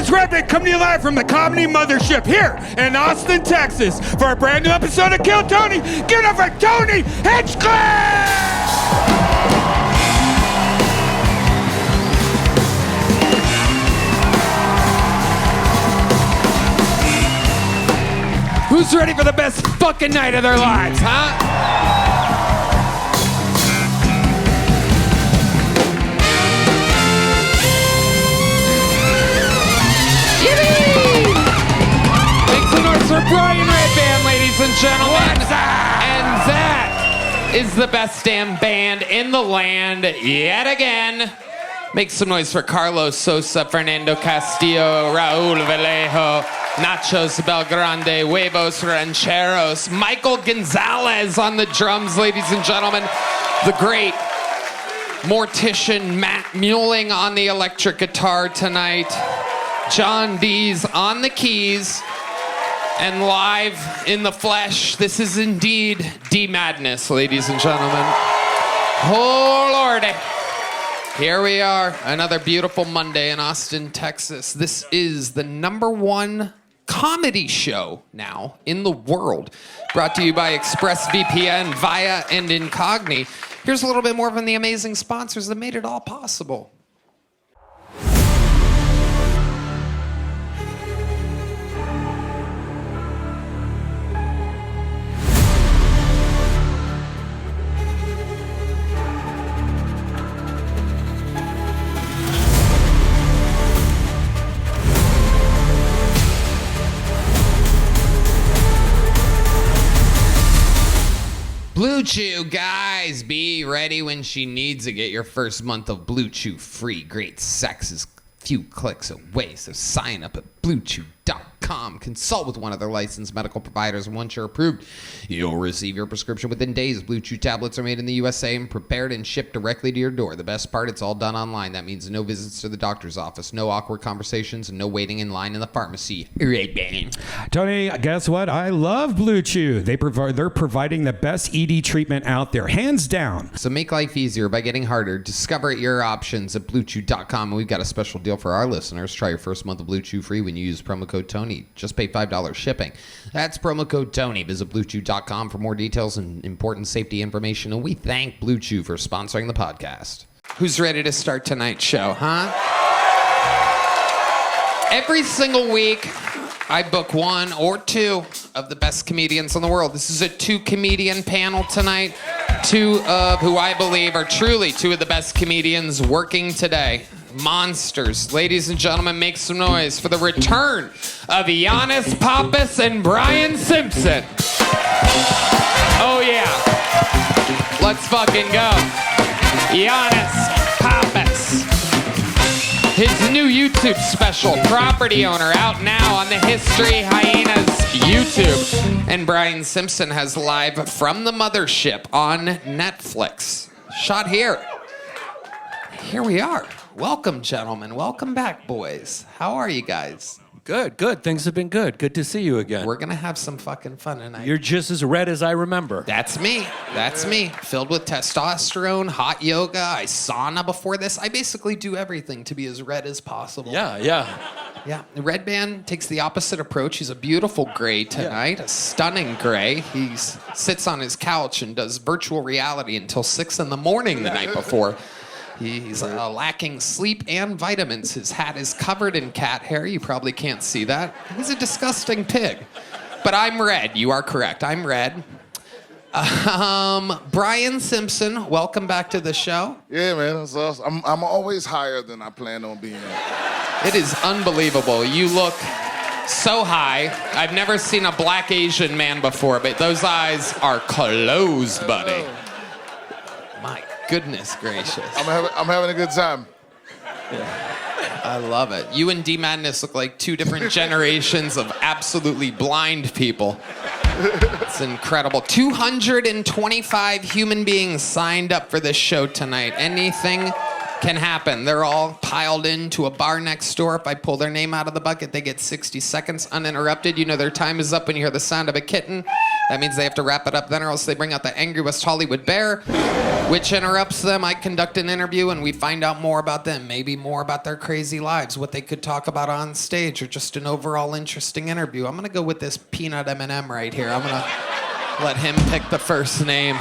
is Redban coming to you live from the Comedy Mothership here in Austin, Texas for a brand new episode of Kill Tony. Give it up for Tony Hinchcliffe! Who's ready for the best fucking night of their lives, huh? For Brian Redban, ladies and gentlemen. And that is the best damn band in the land yet again. Make some noise for Carlos Sosa, Fernando Castillo, Raul Vallejo, Nachos Belgrande, Huevos Rancheros, Michael Gonzales on the drums, ladies and gentlemen. The great mortician Matt Muehling on the electric guitar tonight. John Deas on the keys. And live in the flesh, this is indeed D-Madness, ladies and gentlemen. Oh, Lordy. Here we are, another beautiful Monday in Austin, Texas. This is the #1 comedy show now in the world. Brought to you by ExpressVPN, Via, and Incogni. Here's a little bit more from the amazing sponsors that made it all possible. Blue Chew, guys, be ready when she needs it. Get your first month of Blue Chew free. Great sex is a few clicks away, so sign up at BlueChew.com. Consult with one of their licensed medical providers, and once you're approved, you'll receive your prescription within days. Blue Chew tablets are made in the USA and prepared and shipped directly to your door. The best part, it's all done online. That means no visits to the doctor's office, no awkward conversations, and no waiting in line in the pharmacy. Tony, guess what? I love Blue Chew. They're providing the best ED treatment out there, hands down. So make life easier by getting harder. Discover your options at BlueChew.com. And we've got a special deal for our listeners. Try your first month of Blue Chew free when you use promo code Tony. Just pay $5 shipping. That's promo code Tony. Visit BlueChew.com for more details and important safety information. And we thank Blue Chew for sponsoring the podcast. Who's ready to start tonight's show, huh? Every single week, I book one or two of the best comedians in the world. This is a 2-comedian panel tonight. Two of who I believe are truly two of the best comedians working today. Monsters. Ladies and gentlemen, make some noise for the return of Yannis Pappas and Brian Simpson. Oh yeah. Let's fucking go. Yannis Pappas. His new YouTube special, Property Owner, out now on the History Hyenas YouTube. And Brian Simpson has Live from the Mothership on Netflix. Shot here. Here we are. Welcome, gentlemen. Welcome back, boys. How are you guys? Good. Things have been good. Good to see you again. We're going to have some fucking fun tonight. You're just as red as I remember. That's me. Filled with testosterone, hot yoga. I sauna before this. I basically do everything to be as red as possible. Yeah. Redban takes the opposite approach. He's a beautiful gray tonight, a stunning gray. He sits on his couch and does virtual reality until 6 a.m. the night before. He's lacking sleep and vitamins. His hat is covered in cat hair. You probably can't see that. He's a disgusting pig. But I'm red. You are correct. I'm red. Brian Simpson, welcome back to the show. Yeah, man. That's awesome. I'm always higher than I planned on being. It is unbelievable. You look so high. I've never seen a black Asian man before, but those eyes are closed, buddy. My goodness gracious. I'm having a good time. Yeah. I love it. You and D-Madness look like two different generations of absolutely blind people. It's incredible. 225 human beings signed up for this show tonight. Anything can happen. They're all piled into a bar next door. If I pull their name out of the bucket, they get 60 seconds uninterrupted. You know their time is up when you hear the sound of a kitten. That means they have to wrap it up then, or else they bring out the angry West Hollywood bear, which interrupts them. I conduct an interview, and we find out more about them, maybe more about their crazy lives, what they could talk about on stage, or just an overall interesting interview. I'm gonna go with this Peanut M&M right here. I'm gonna let him pick the first name.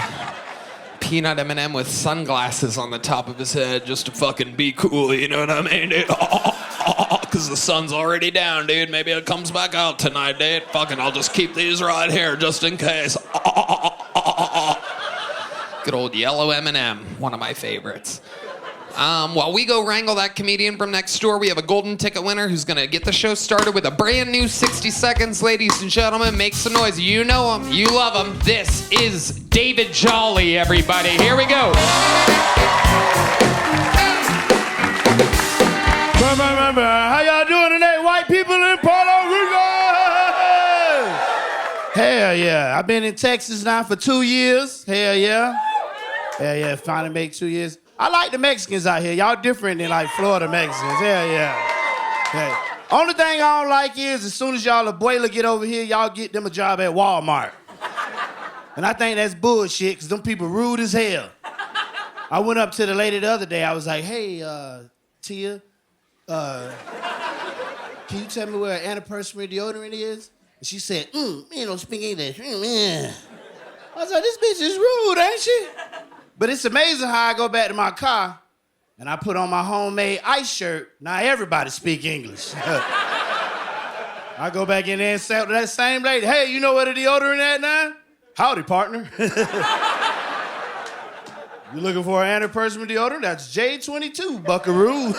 Peanut M&M with sunglasses on the top of his head just to fucking be cool, you know what I mean, dude? Because the sun's already down, dude. Maybe it comes back out tonight, dude. Fucking, I'll just keep these right here just in case. Good old yellow M&M, one of my favorites. While we go wrangle that comedian from next door, we have a golden ticket winner who's gonna get the show started with a brand new 60 seconds. Ladies and gentlemen, make some noise. You know him, you love him. This is David Jolly, everybody. Here we go. How y'all doing tonight, white people in Puerto Rico? Hell yeah. I've been in Texas now for 2 years. Hell yeah. Hell yeah, finally make 2 years. I like the Mexicans out here. Y'all different than like Florida Mexicans. Hell yeah. Hey. Only thing I don't like is as soon as y'all abuela get over here, y'all get them a job at Walmart. And I think that's bullshit, because them people rude as hell. I went up to the lady the other day. I was like, hey, Tia, can you tell me where antiperspirant deodorant is? And she said, you don't speak English. I was like, this bitch is rude, ain't she? But it's amazing how I go back to my car and I put on my homemade ice shirt. Now everybody speak English. I go back in there and say to that same lady, hey, you know where the deodorant at now? Howdy, partner. You looking for an antiperspirant deodorant? That's J22, buckaroo.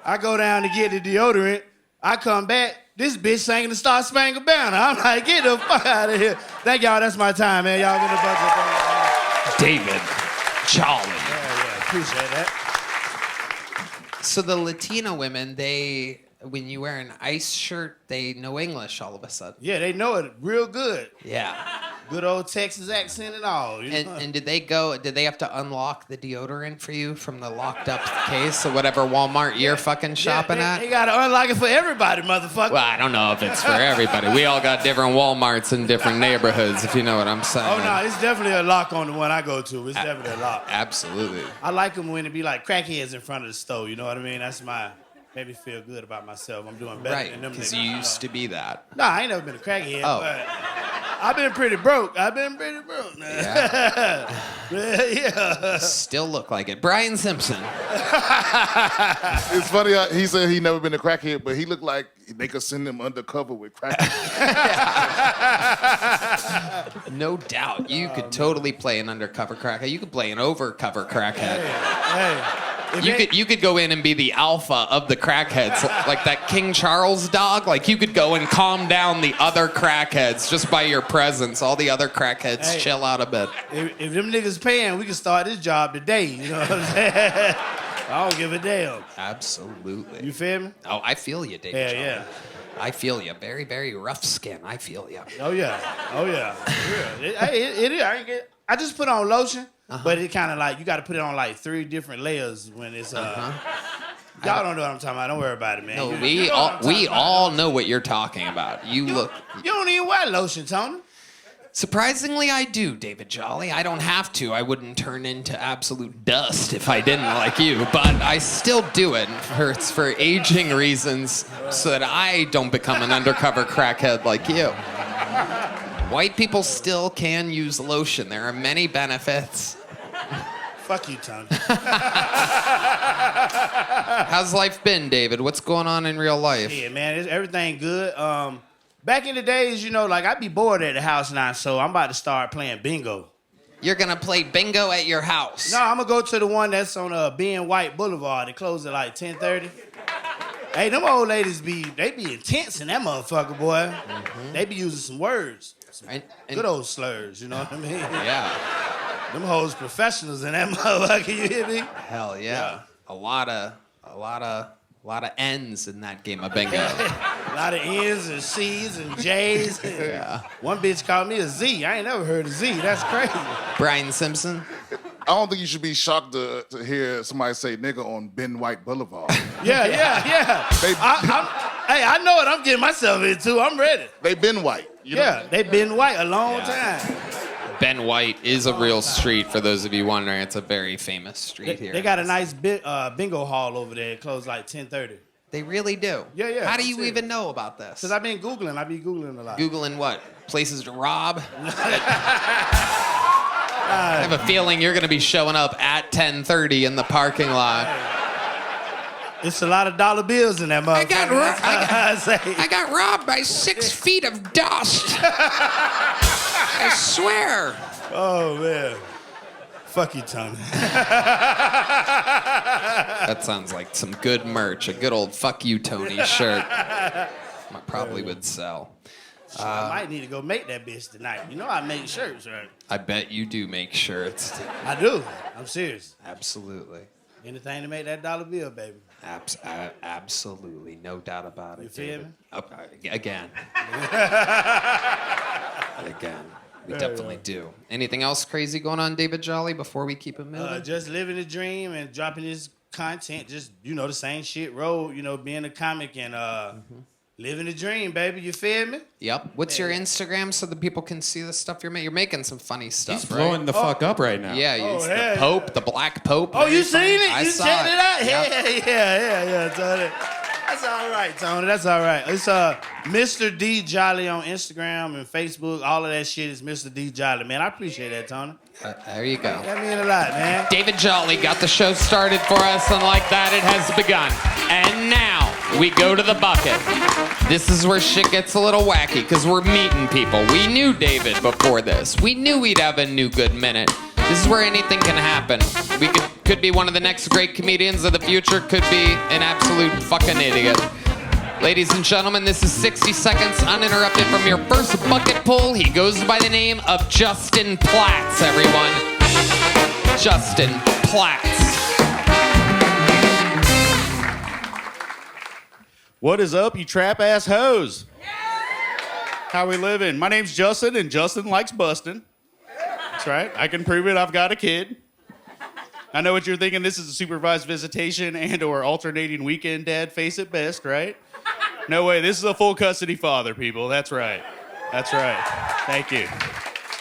I go down to get the deodorant. I come back, this bitch singing the Star Spangled Banner. I'm like, get the fuck out of here. Thank y'all, that's my time, man. Y'all been a bunch of things. David Jolly. Yeah, appreciate that. So the Latino women, when you wear an ice shirt, they know English all of a sudden. Yeah, they know it real good. Yeah. Good old Texas accent and all. You know? And did they have to unlock the deodorant for you from the locked up case or whatever Walmart you're fucking shopping at? They gotta unlock it for everybody, motherfucker. Well, I don't know if it's for everybody. We all got different Walmarts in different neighborhoods, if you know what I'm saying. Oh, no, it's definitely a lock on the one I go to. It's definitely a lock. Absolutely. I like them when it be like crackheads in front of the store, you know what I mean? That's made me feel good about myself. I'm doing better than them. Right, because you used to be that. No, I ain't never been a crackhead, Oh. but I've been pretty broke. Now. Yeah. Yeah. Still look like it. Brian Simpson. It's funny, he said he never been a crackhead, but he looked like they could send him undercover with crackhead. No doubt. You could totally play an undercover crackhead. You could play an overcover crackhead. Hey. You could go in and be the alpha of the crackheads, like that King Charles dog. Like you could go and calm down the other crackheads just by your presence. All the other crackheads chill out a bit. If them niggas paying, we can start this job today. You know what I'm saying? I don't give a damn. Absolutely. You feel me? Oh, I feel you, David. John. Yeah. I feel you. Very, very rough skin. I feel you. Oh yeah. I just put on lotion. But it kind of like, you got to put it on like 3 different layers when it's, y'all don't know what I'm talking about. Don't worry about it, man. No, we all know what you're talking about. You don't even wear lotion, Tony. Surprisingly, I do, David Jolly. I don't have to. I wouldn't turn into absolute dust if I didn't like you. But I still do it. It's for aging reasons so that I don't become an undercover crackhead like you. White people still can use lotion. There are many benefits. Fuck you, Tony. How's life been, David? What's going on in real life? Yeah, man, everything good. Back in the days, you know, like I'd be bored at the house now, so I'm about to start playing bingo. You're gonna play bingo at your house? No, I'm gonna go to the one that's on Ben White Boulevard. It closes at like 10:30. Hey, them old ladies be intense in that motherfucker, boy. Mm-hmm. They be using some words. Good old slurs, you know what I mean? Yeah. Them hoes professionals in that motherfucker, you hear me? Hell yeah. A lot of N's in that game of bingo. A lot of N's and C's and J's. Yeah. One bitch called me a Z. I ain't never heard of Z. That's crazy. Brian Simpson? I don't think you should be shocked to hear somebody say nigga on Ben White Boulevard. Yeah. Hey, I know what I'm getting myself into. I'm ready. They been white. You know? They've been white a long time. Ben White is a real street, for those of you wondering. It's a very famous street here. They got a nice bingo hall over there. It closed like 10:30. They really do? Yeah. How do you even know about this? Because I've been Googling. I be Googling a lot. Googling what? Places to rob? I have a feeling you're going to be showing up at 10:30 in the parking lot. It's a lot of dollar bills in that motherfucker. I got robbed by 6 feet of dust. I swear. Oh, man. Fuck you, Tony. That sounds like some good merch. A good old fuck you, Tony shirt. I probably would sell. I might need to go make that bitch tonight. You know I make shirts, right? I bet you do make shirts. I do. I'm serious. Absolutely. Anything to make that dollar bill, baby. Absolutely. No doubt about it. You feel David. me? Again. Again. We definitely do. Anything else crazy going on, David Jolly, before we keep it moving? Just living the dream and dropping this content. Just, the same shit road, being a comic and living the dream, baby. You feel me? Yep. What's your Instagram so that people can see the stuff you're making? You're making some funny stuff, He's right? blowing the fuck up right now. Yeah, the Pope, the Black Pope. Oh, you seen it? I You saw checked it out? Yep. Yeah, Tony. That's all right, Tony. That's all right. It's Mr. D Jolly on Instagram and Facebook. All of that shit is Mr. D Jolly, man. I appreciate that, Tony. There you go. That mean a lot, man. David Jolly got the show started for us, and like that, it has begun. And now we go to the bucket. This is where shit gets a little wacky, because we're meeting people. We knew David before this. We knew we'd have a new good minute. This is where anything can happen. We could be one of the next great comedians of the future, could be an absolute fucking idiot. Ladies and gentlemen, this is 60 seconds uninterrupted from your first bucket pull. He goes by the name of Justin Platts, everyone. Justin Platts. What is up, you trap-ass hoes? How we living? My name's Justin, and Justin likes busting. That's right. I can prove it. I've got a kid. I know what you're thinking. This is a supervised visitation and or alternating weekend dad face at best, right? No way. This is a full custody father, people. That's right. That's right. Thank you.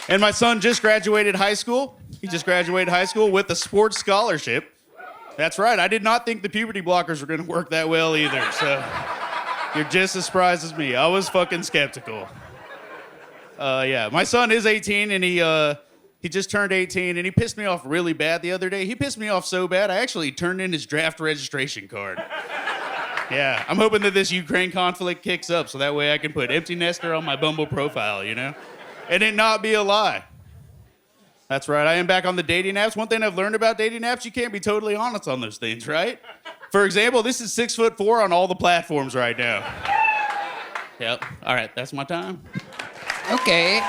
And my son just graduated high school. He just graduated high school with a sports scholarship. That's right. I did not think the puberty blockers were going to work that well either. So you're just as surprised as me. I was fucking skeptical. Yeah, my son is 18 and he just turned 18 and he pissed me off really bad the other day. He pissed me off so bad I actually turned in his draft registration card. Yeah, I'm hoping that this Ukraine conflict kicks up so that way I can put empty nester on my Bumble profile, and it not be a lie. That's right, I am back on the dating apps. One thing I've learned about dating apps, you can't be totally honest on those things, right? For example, this is 6'4" on all the platforms right now. Yep, all right, that's my time. Okay,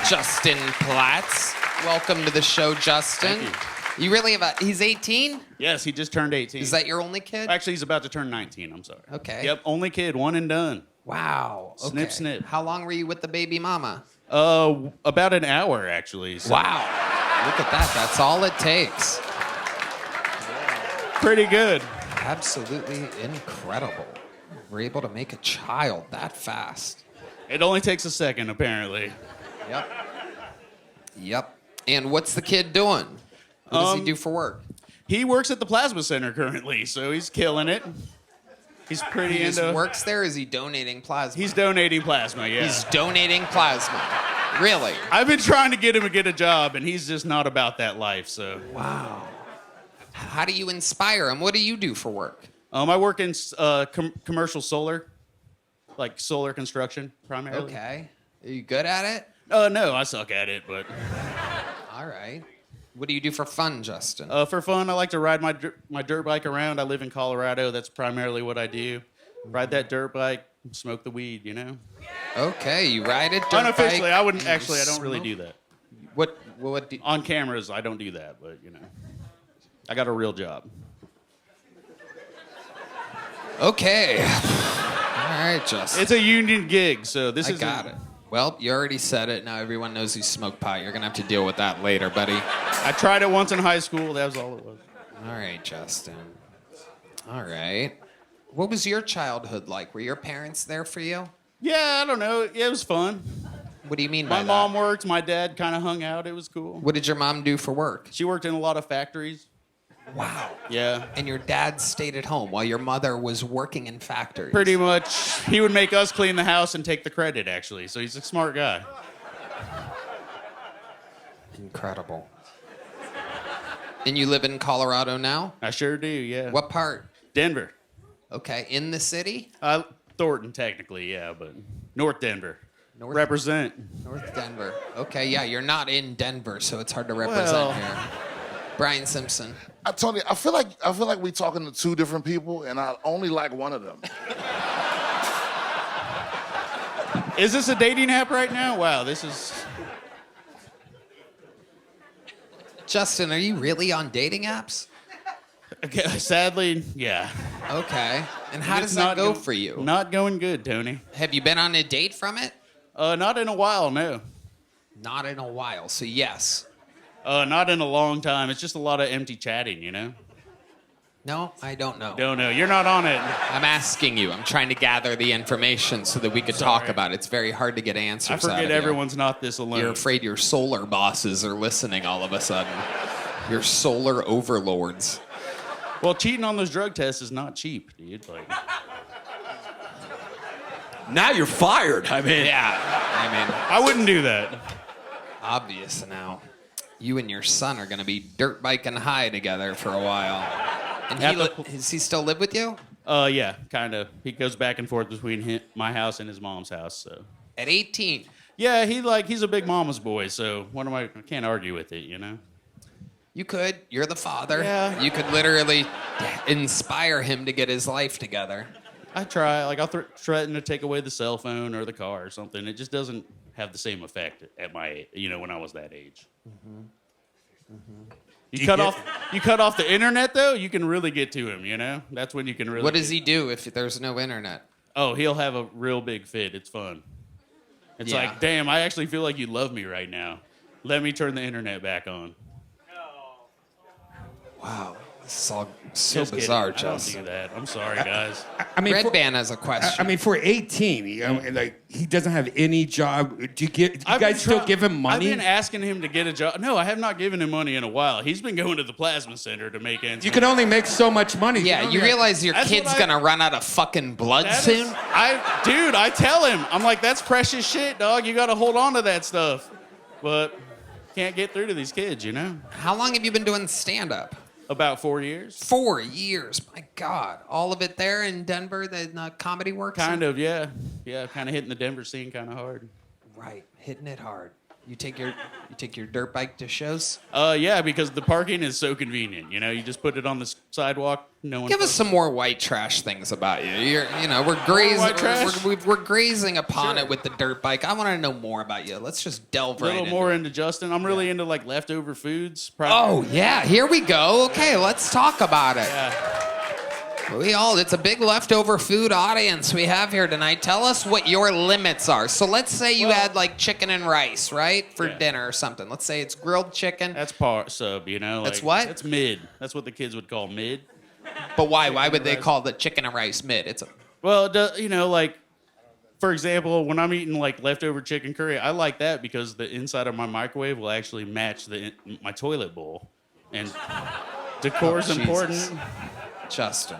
Justin Platts. Welcome to the show, Justin. Thank You really have he's 18? Yes, he just turned 18. Is that your only kid? Actually, he's about to turn 19, I'm sorry. Okay. Yep, only kid, one and done. Wow. Okay. Snip, snip. How long were you with the baby mama? About an hour, actually. So. Wow. Look at that. That's all it takes. Pretty good. Absolutely incredible. We're able to make a child that fast. It only takes a second, apparently. Yep. And what's the kid doing? What does he do for work? He works at the Plasma Center currently, so he's killing it. He's pretty He just into... works there, or is he donating plasma? He's donating plasma, yeah. He's donating plasma. Really? I've been trying to get him to get a job, and he's just not about that life, so... Wow. How do you inspire him? What do you do for work? I work in commercial solar, like solar construction, primarily. Okay. Are you good at it? No, I suck at it, but... All right. What do you do for fun, Justin? For fun, I like to ride my dirt bike around. I live in Colorado. That's primarily what I do. Ride that dirt bike, smoke the weed, Okay, you ride it. Unofficially, I wouldn't. Actually, I don't really do that. What do On cameras, I don't do that, but I got a real job. Okay. All right, Justin. It's a union gig, so this is. I got it. Well, you already said it. Now everyone knows you smoke pot. You're going to have to deal with that later, buddy. I tried it once in high school. That was all it was. All right, Justin. All right. What was your childhood like? Were your parents there for you? Yeah, I don't know. It was fun. What do you mean by My that? mom worked. My dad kind of hung out. It was cool. What did your mom do for work? She worked in a lot of factories. Wow. Yeah. And your dad stayed at home while your mother was working in factories. Pretty much. He would make us clean the house and take the credit, actually. So he's a smart guy. Incredible. And you live in Colorado now? I sure do, yeah. What part? Denver. Okay, in the city? Thornton, technically, yeah, but North Denver. North Represent. North Denver. Okay, yeah, you're not in Denver, so it's hard to represent Well. here. Brian Simpson. Tony, I feel like we talking to two different people, and I only like one of them. Is this a dating app right now? Wow, this is... Justin, are you really on dating apps? Okay, sadly, yeah. Okay. And how It's does that go go- for you? Not going good, Tony. Have you been on a date from it? Not in a while, no. Not in a while, so yes. Not in a long time. It's just a lot of empty chatting, you know? No, I don't know. Don't know. You're not on it. I'm asking you. I'm trying to gather the information so that we could talk about it. It's very hard to get answers I out forget of you. everyone's not this alone. You're afraid your solar bosses are listening all of a sudden. Your solar overlords. Well, cheating on those drug tests is not cheap, dude. Like, Now you're fired. I mean, Yeah, I wouldn't do that. obvious now. You and your son are going to be dirt biking high together for a while. And does he still live with you? Yeah, kind of. He goes back and forth between my house and his mom's house. So. At 18. Yeah, he's a big mama's boy. So I can't argue with it, you know. You could. You're the father. Yeah. You could literally inspire him to get his life together. I try. Like I'll threaten to take away the cell phone or the car or something. It just doesn't have the same effect at my, when I was that age. You cut off the internet though, you can really get to him. You know, that's when you can really. What does he do if there's no internet? Oh, he'll have a real big fit. It's fun. It's Yeah. like, damn, I actually feel like you love me right now. Let me turn the internet back on. Wow. This is all so Just kidding. bizarre, I don't Justin. do that. I'm sorry, guys. I mean, Redban has a question. I mean, for 18, he doesn't have any job. Do you guys still give him money? I've been asking him to get a job. No, I have not given him money in a while. He's been going to the plasma center to make ends You meet. can only make so much money. Yeah, you realize your That's kid's what gonna run out of fucking blood That soon? is- I tell him, I'm like, that's precious shit, dog. You got to hold on to that stuff. But can't get through to these kids, you know? How long have you been doing stand-up? About 4 years. 4 years. My God. All of it there in Denver, the comedy works? Kind of, yeah. Yeah, kind of hitting the Denver scene kind of hard. Right. Hitting it hard. You take your dirt bike to shows? Yeah, because the parking is so convenient. You know, you just put it on the sidewalk. No one. Give us some more white trash things about you. We're grazing. white trash? We're grazing upon it with the dirt bike. I want to know more about you. Let's just delve A right little into more it. into Justin. I'm really into like leftover foods. Oh yeah, here we go. Okay, let's talk about it. Yeah. It's a big leftover food audience we have here tonight. Tell us what your limits are. So let's say you had like chicken and rice, right? For Yeah. dinner or something. Let's say it's grilled chicken. That's sub, you know. That's like, what? That's mid. That's what the kids would call mid. But why? Why would they call the chicken and rice mid? Well, like, for example, when I'm eating like leftover chicken curry, I like that because the inside of my microwave will actually match my toilet bowl. And decor's important. Justin.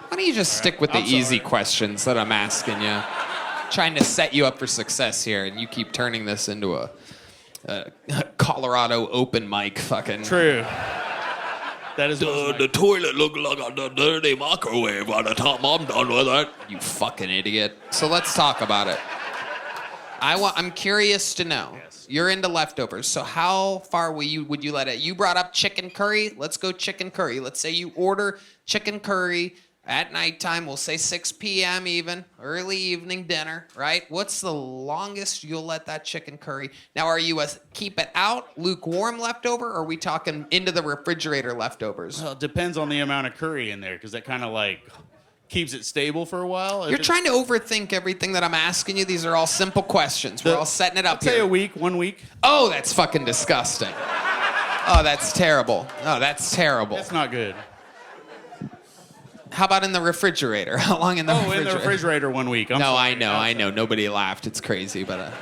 Why don't you just stick with the I'm easy sorry. questions that I'm asking you? Trying to set you up for success here, and you keep turning this into a Colorado open mic fucking. True. That is The toilet looked like a dirty microwave by the time I'm done with it. You fucking idiot. So let's talk about it. I'm curious to know. You're into leftovers. So how far would you let it? You brought up chicken curry. Let's go chicken curry. Let's say you order chicken curry at nighttime. We'll say 6 p.m. even, early evening dinner, right? What's the longest you'll let that chicken curry? Now, are you a keep it out, lukewarm leftover, or are we talking into the refrigerator leftovers? Well, it depends on the amount of curry in there because that kind of like keeps it stable for a while. You're trying to overthink everything that I'm asking you. These are all simple questions. We're all setting it up I'd say here. a week, 1 week. Oh, that's fucking disgusting. Oh, that's terrible. Oh, that's terrible. That's not good. How about in the refrigerator? How long in the refrigerator? In the refrigerator 1 week. I'm No, sorry. I know. Nobody laughed. It's crazy, but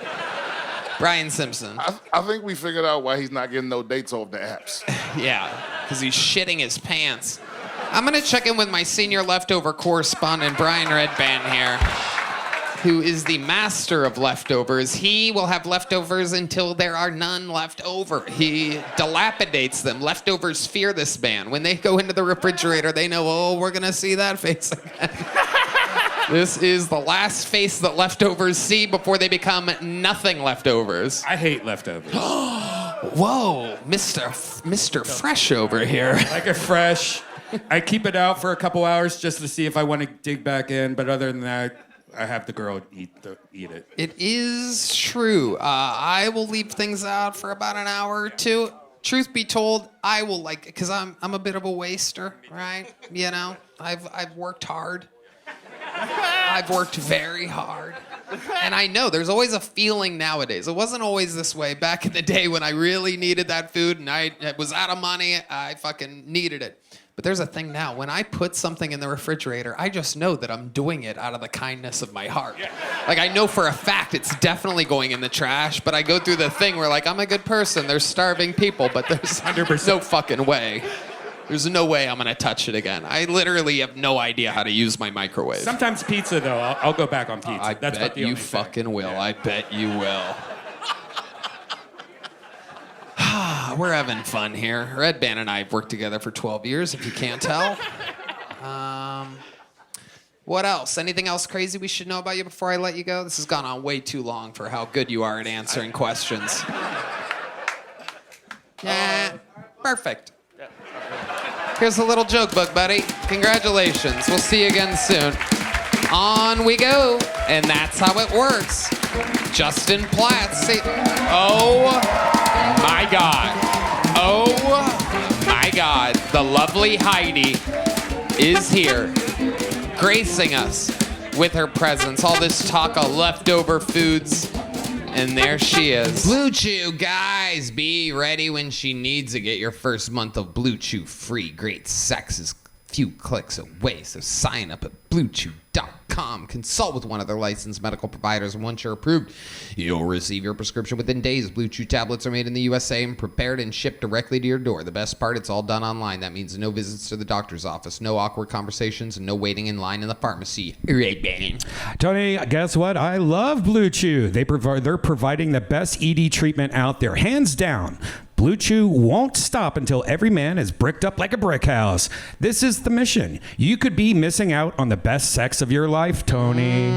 Brian Simpson. I think we figured out why he's not getting no dates off the apps. Yeah, because he's shitting his pants. I'm going to check in with my senior leftover correspondent, Brian Redban here, who is the master of leftovers. He will have leftovers until there are none left over. He dilapidates them. Leftovers fear this man. When they go into the refrigerator, they know, oh, we're going to see that face again. This is the last face that leftovers see before they become nothing leftovers. I hate leftovers. Whoa, Mr. Fresh over here. Like a fresh. I keep it out for a couple hours just to see if I want to dig back in, but other than that, I have the girl eat it. It is true. I will leave things out for about an hour or two. Truth be told, I will because I'm a bit of a waster, right? You know, I've worked hard. I've worked very hard. And I know there's always a feeling nowadays. It wasn't always this way back in the day when I really needed that food and I was out of money. I fucking needed it. But there's a thing now. When I put something in the refrigerator, I just know that I'm doing it out of the kindness of my heart. Like, I know for a fact it's definitely going in the trash, but I go through the thing where, like, I'm a good person. There's starving people, but there's 100% no fucking way. There's no way I'm going to touch it again. I literally have no idea how to use my microwave. Sometimes pizza, though. I'll go back on pizza. I That's bet the you only thing. fucking will. I bet you will. We're having fun here. Redban and I have worked together for 12 years, if you can't tell. What else? Anything else crazy we should know about you before I let you go? This has gone on way too long for how good you are at answering questions. Yeah, perfect. Here's a little joke book, buddy. Congratulations. We'll see you again soon. On we go. And that's how it works. Justin Platt. Oh, my God. Oh, my God. The lovely Heidi is here, gracing us with her presence. All this talk of leftover foods. And there she is. Blue Chew, guys, be ready when she needs it. Get your first month of Blue Chew free. Great sex is a few clicks away. So sign up at BlueChew.com. Consult with one of their licensed medical providers. And once you're approved, you'll receive your prescription within days. Blue Chew tablets are made in the USA and prepared and shipped directly to your door. The best part, it's all done online. That means no visits to the doctor's office, no awkward conversations, and no waiting in line in the pharmacy. Redban. Tony, guess what? I love Blue Chew. They're providing the best ED treatment out there, hands down. Blue Chew won't stop until every man is bricked up like a brick house. This is the mission. You could be missing out on the best sex of your life, Tony.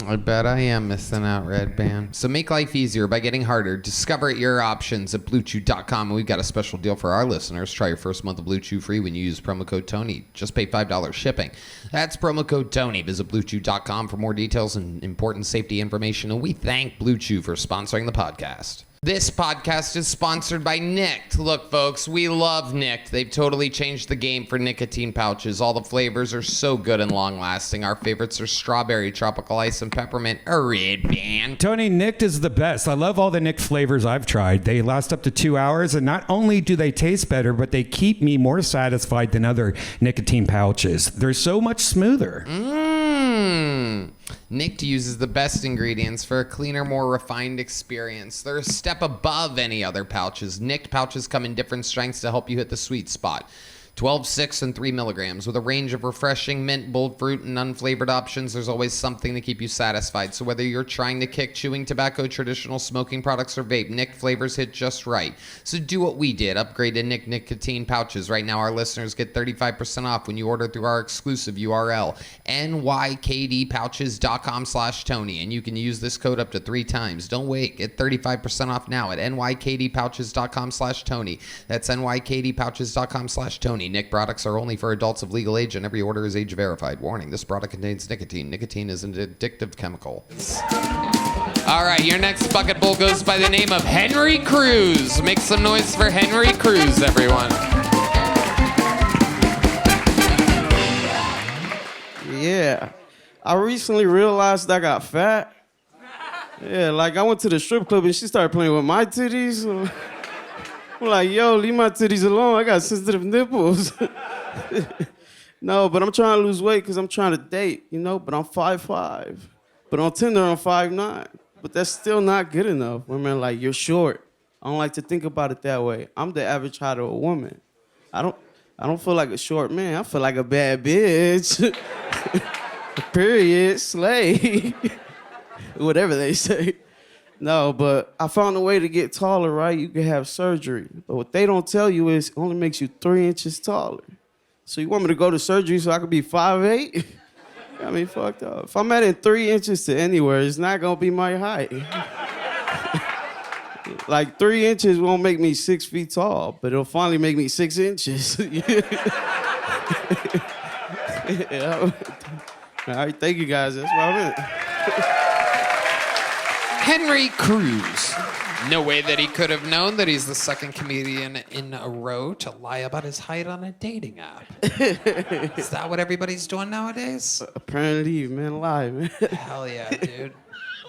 I bet I am missing out, Redban. So make life easier by getting harder. Discover your options at BlueChew.com. And we've got a special deal for our listeners. Try your first month of Blue Chew free when you use promo code Tony. Just pay $5 shipping. That's promo code Tony. Visit BlueChew.com for more details and important safety information. And we thank Blue Chew for sponsoring the podcast. This podcast is sponsored by Nicked. Look, folks, we love Nicked. They've totally changed the game for nicotine pouches. All the flavors are so good and long-lasting. Our favorites are strawberry, tropical ice, and peppermint. A Redban. Tony, Nicked is the best. I love all the Nicked flavors I've tried. They last up to 2 hours, and not only do they taste better, but they keep me more satisfied than other nicotine pouches. They're so much smoother. Nicked uses the best ingredients for a cleaner, more refined experience. They're a step above any other pouches. Nicked pouches come in different strengths to help you hit the sweet spot. 12, 6, and 3 milligrams. With a range of refreshing mint, bold fruit, and unflavored options, there's always something to keep you satisfied. So whether you're trying to kick chewing tobacco, traditional smoking products, or vape, Nick flavors hit just right. So do what we did. Upgrade to Nick nicotine pouches. Right now, our listeners get 35% off when you order through our exclusive URL, nykdpouches.com/Tony. And you can use this code up to 3 times. Don't wait. Get 35% off now at nykdpouches.com/Tony. That's nykdpouches.com/Tony. Nick products are only for adults of legal age, and every order is age verified. Warning, this product contains nicotine. Nicotine is an addictive chemical. All right, your next bucket bowl goes by the name of Henry Cruz. Make some noise for Henry Cruz, everyone. Yeah. I recently realized I got fat. Yeah, like I went to the strip club and she started playing with my titties. I'm like, yo, leave my titties alone. I got sensitive nipples. No, but I'm trying to lose weight because I'm trying to date, you know, but I'm 5'5". But on Tinder, I'm 5'9". But that's still not good enough. Women are like, you're short. I don't like to think about it that way. I'm the average height of a woman. I don't feel like a short man. I feel like a bad bitch. Period. Slay. Whatever they say. No, but I found a way to get taller, right? You can have surgery. But what they don't tell you is it only makes you 3 inches taller. So you want me to go to surgery so I could be 5'8"? Got me fucked up. If I'm adding 3 inches to anywhere, it's not gonna be my height. Like 3 inches won't make me 6 feet tall, but it'll finally make me 6 inches. Yeah. All right, thank you guys. That's what I meant. Henry Cruz. No way that he could have known that he's the second comedian in a row to lie about his height on a dating app. Is that what everybody's doing nowadays? Apparently, man, lie, man. Hell yeah, dude.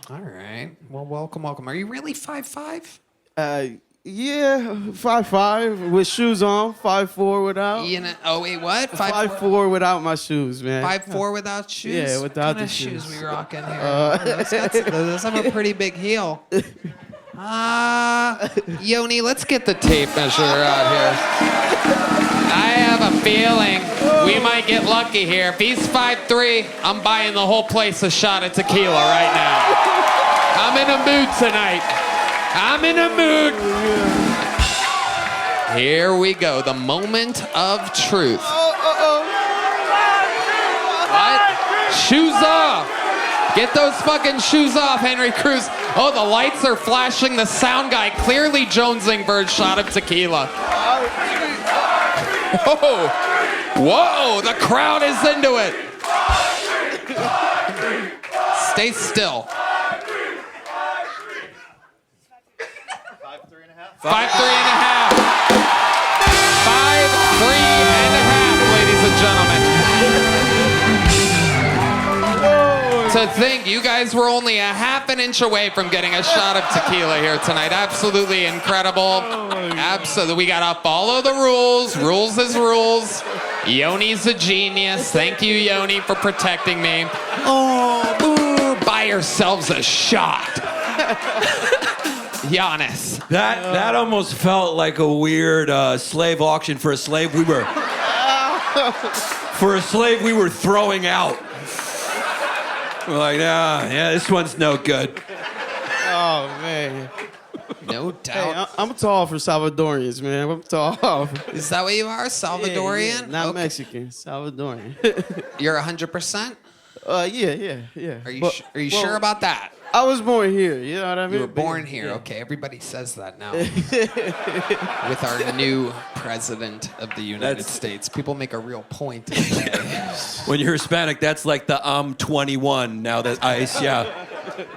All right. Well, welcome. Are you really 5'5"? Yeah, 5'5" with shoes on, 5'4" without. You know, oh, wait, what? 5'4" without my shoes, man. 5'4" without shoes? Yeah, without what the kind of shoes. we rocking here? Those have a pretty big heel. Yoni, let's get the tape measure out here. I have a feeling we might get lucky here. If he's 5'3", I'm buying the whole place a shot of tequila right now. I'm in a mood tonight. I'm in a mood. Here we go. The moment of truth. What? Shoes off. Get those fucking shoes off, Henry Cruz. Oh, the lights are flashing. The sound guy clearly jonesing for a shot of tequila. Whoa. Whoa, the crowd is into it. Stay still. 5'3.5". 5'3.5", ladies and gentlemen. To think you guys were only a half an inch away from getting a shot of tequila here tonight. Absolutely incredible. Absolutely. We gotta follow the rules. Rules is rules. Yoni's a genius. Thank you, Yoni, for protecting me. Oh, boo. Buy yourselves a shot. Yannis. That almost felt like a weird slave auction for a slave we were throwing out. We're like, yeah, this one's no good. Oh, man. No doubt. Hey, I'm tall for Salvadorians, man. I'm tall. Is that what you are? Salvadorian? Yeah, not Mexican. Salvadorian. You're 100%? Yeah. Are you sure about that? I was born here, you know what I mean? You were born here. Yeah. Okay, everybody says that now. With our new president of the United States. People make a real point of that. When you're Hispanic, that's like the 21 now that ice, yeah.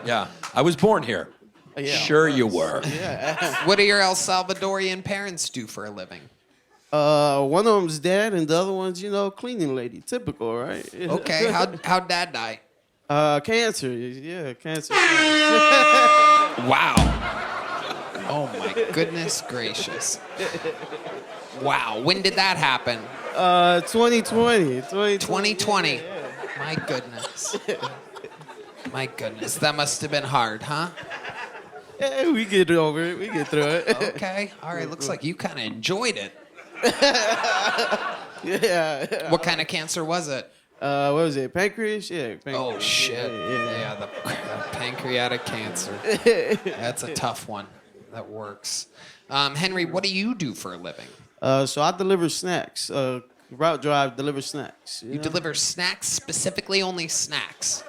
Yeah, I was born here. Yeah, sure you were. Yeah. What do your El Salvadorian parents do for a living? One of them's dad and the other one's, cleaning lady. Typical, right? Okay, how'd dad die? Cancer. Yeah, cancer. Wow. Oh my goodness gracious. Wow, when did that happen? 2020. 2020. Yeah. My goodness. My goodness, that must have been hard, huh? Yeah, we get over it. We get through it. Okay, all right, looks like you kind of enjoyed it. Yeah. What kind of cancer was it? What was it? Pancreas? Yeah. Pancreas. Oh, shit. Yeah. The pancreatic cancer. That's a tough one. That works. Henry, what do you do for a living? So I deliver snacks. Route drive, deliver snacks. You deliver snacks, specifically only snacks.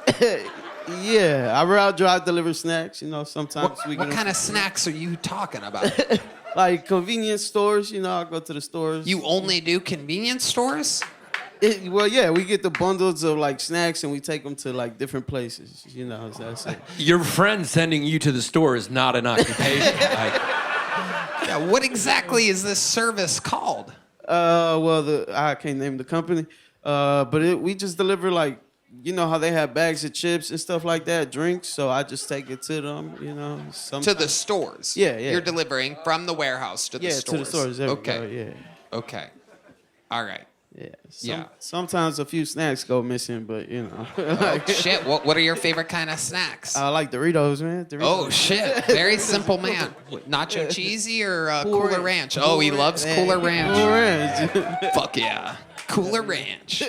Yeah, I route drive, deliver snacks. Sometimes we get What kind of snacks are you talking about? like convenience stores. I go to the stores. You only do convenience stores? Yeah, we get the bundles of like snacks and we take them to like different places. That's it. Your friend sending you to the store is not an occupation. Yeah, what exactly is this service called? I can't name the company, but we just deliver like you know how they have bags of chips and stuff like that, drinks. So I just take it to them, you know. To the stores. Yeah. You're delivering from the warehouse to the stores. Yeah, to the stores. Okay. Yeah. Okay. All right. Yeah. Sometimes a few snacks go missing, but you know. Oh, shit. What are your favorite kind of snacks? I like Doritos, man. Doritos. Oh, shit. Very simple man. Nacho cheesy or Cooler Ranch? Oh, he loves Cooler Ranch. Cooler Ranch. Fuck yeah. Cooler Ranch.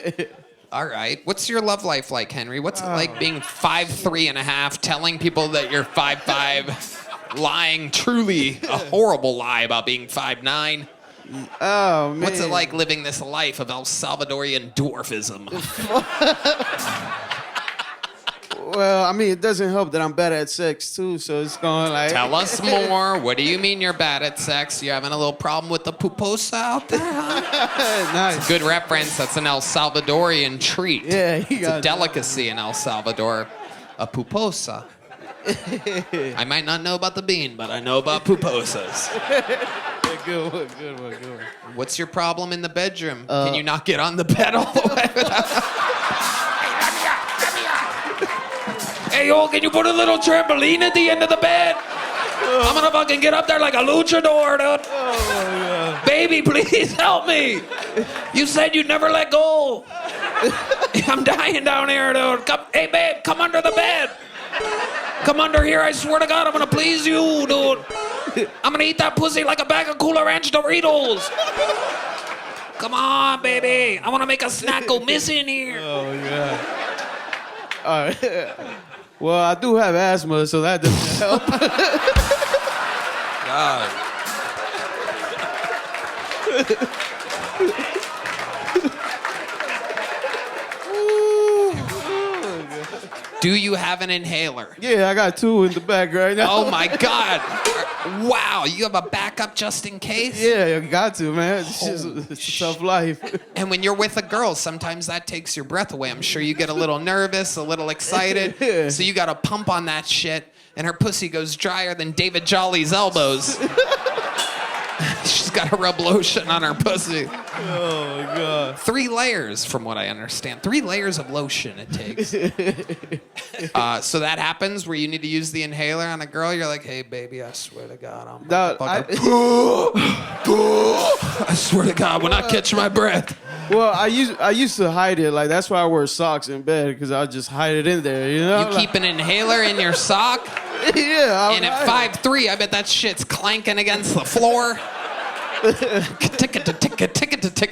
All right. What's your love life like, Henry? What's it like being 5'3.5", telling people that you're 5'5", lying truly a horrible lie about being 5'9"? Oh, man. What's it like living this life of El Salvadorian dwarfism? Well, I mean, it doesn't help that I'm bad at sex, too, so it's going like... Tell us more. What do you mean you're bad at sex? You having a little problem with the puposa out there? Nice. It's a good reference. That's an El Salvadorian treat. Yeah, it's a delicacy in El Salvador. A puposa. I might not know about the bean, but I know about puposas. Good one. What's your problem in the bedroom? Can you not get on the bed all the way without... Hey, yo, can you put a little trampoline at the end of the bed? I'm gonna fucking get up there like a luchador, dude. Oh, Baby, please help me. You said you'd never let go. I'm dying down here, dude. Hey, babe, come under the bed. Come under here, I swear to God, I'm gonna please you, dude. I'm gonna eat that pussy like a bag of Cooler Ranch Doritos. Come on, baby. I wanna make a snack go missing here. Oh, yeah. All right. Well, I do have asthma, so that doesn't help. Do you have an inhaler? Yeah, I got 2 in the back right now. Oh my God. Wow, you have a backup just in case? Yeah, you got to, man. It's a tough life. And when you're with a girl, sometimes that takes your breath away. I'm sure you get a little nervous, a little excited. Yeah. So you got to pump on that shit, and her pussy goes drier than David Jolly's elbows. She's got to rub lotion on her pussy. Oh, my God. 3 layers, from what I understand. 3 layers of lotion it takes. So that happens where you need to use the inhaler on a girl. You're like, hey, baby, I swear to God, I'm I swear to God, when I catch my breath. Well, I used to hide it. Like, that's why I wear socks in bed, because I'll just hide it in there, you know? You keep an inhaler in your sock? Yeah. And at 5'3", I bet that shit's clanking against the floor. Ticket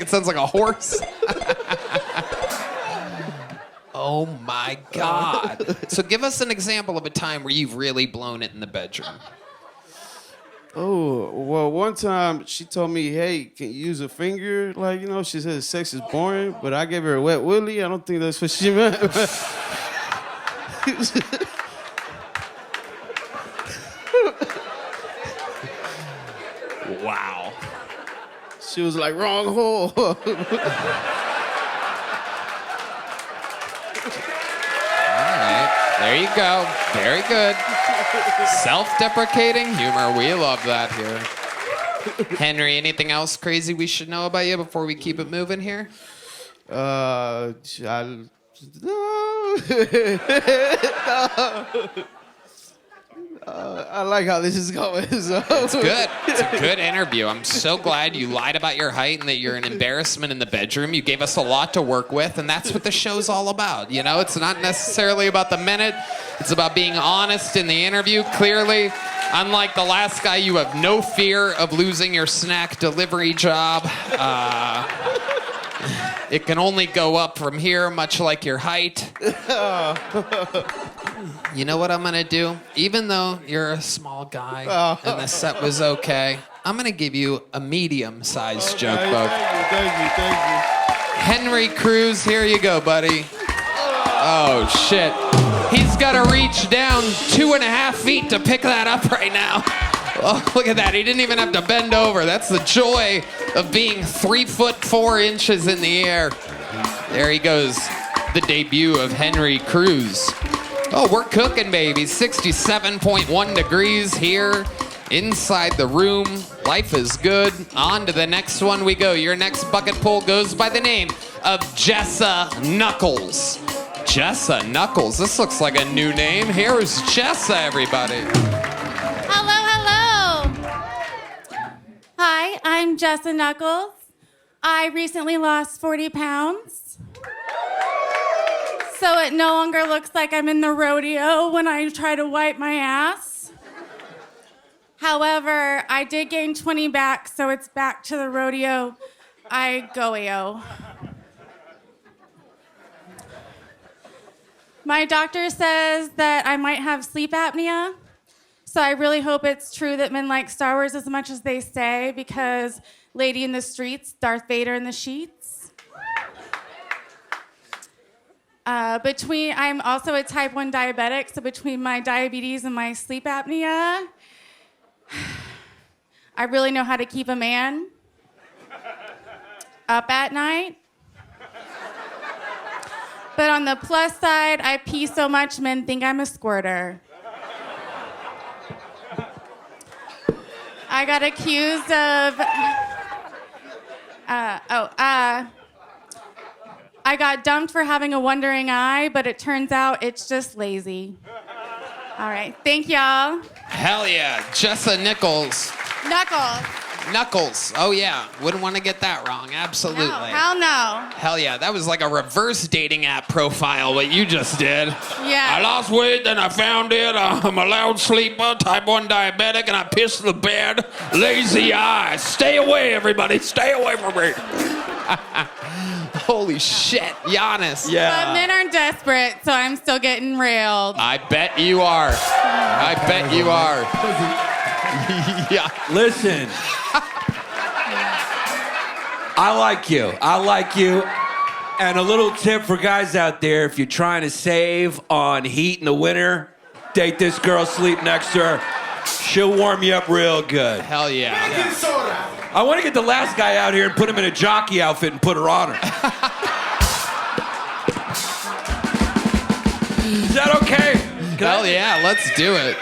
sounds like a horse. Oh my God. So give us an example of a time where you've really blown it in the bedroom. Oh, well, one time she told me, hey, can you use a finger? Like, you know, she said sex is boring, but I gave her a wet willy. I don't think that's what she meant. Wow. She was like, wrong hole. All right. There you go. Very good. Self-deprecating humor. We love that here. Henry, anything else crazy we should know about you before we keep it moving here? I like how this is going. So. It's good. It's a good interview. I'm so glad you lied about your height and that you're an embarrassment in the bedroom. You gave us a lot to work with, and that's what the show's all about. You know, it's not necessarily about the minute. It's about being honest in the interview. Clearly, unlike the last guy, you have no fear of losing your snack delivery job. It can only go up from here, much like your height. You know what I'm gonna do? Even though you're a small guy and the set was okay, I'm gonna give you a medium-sized joke, boat. Thank you. Henry Cruz, here you go, buddy. Oh, shit. He's gotta reach down 2.5 feet to pick that up right now. Oh, look at that. He didn't even have to bend over. That's the joy of being 3'4" in the air. There he goes. The debut of Henry Cruz. Oh, we're cooking, baby. 67.1 degrees here inside the room. Life is good. On to the next one we go. Your next bucket pull goes by the name of Jessa Knuckles. Jessa Knuckles. This looks like a new name. Here's Jessa, everybody. Hello, hello. Hi, I'm Jessa Knuckles. I recently lost 40 pounds. So it no longer looks like I'm in the rodeo when I try to wipe my ass. However, I did gain 20 back, so it's back to the rodeo I go-yo. My doctor says that I might have sleep apnea, so I really hope it's true that men like Star Wars as much as they say, because Lady in the Streets, Darth Vader in the sheets. I'm also a type 1 diabetic, so between my diabetes and my sleep apnea, I really know how to keep a man up at night. But on the plus side, I pee so much men think I'm a squirter. I got accused of... I got dumped for having a wandering eye, but it turns out it's just lazy. All right, thank y'all. Hell yeah. Jessa Nichols. Knuckles. Oh, yeah. Wouldn't want to get that wrong. Absolutely. No, hell no. Hell yeah. That was like a reverse dating app profile, what you just did. Yeah. I lost weight, then I found it. I'm a loud sleeper, type 1 diabetic, and I pissed the bed. Lazy eye. Stay away, everybody. Stay away from me. Holy shit. Giannis. Yeah. But men are desperate, so I'm still getting railed. I bet you are. I bet you are. Yeah. Listen. I like you. And a little tip for guys out there, if you're trying to save on heat in the winter, date this girl, sleep next to her. She'll warm you up real good. Hell yeah. I want to get the last guy out here and put him in a jockey outfit and put her on her. Is that okay? Hell yeah, let's do it.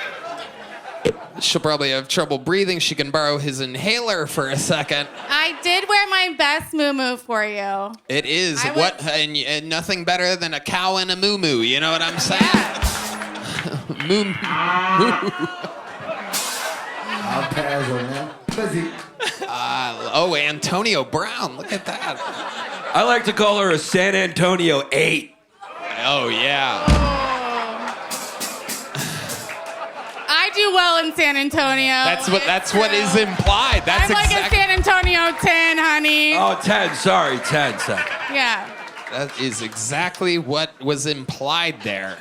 She'll probably have trouble breathing. She can borrow his inhaler for a second. I did wear my best moo-moo for you. It is and nothing better than a cow and a moo-moo. You know what I'm saying? Yeah. Moo. I'll pass on that. Antonio Brown. Look at that. I like to call her a San Antonio 8. Oh, yeah. I do well in San Antonio. That's what is implied. That's I'm like a San Antonio 10, honey. Oh, 10. Sorry, 10. Yeah. That is exactly what was implied there.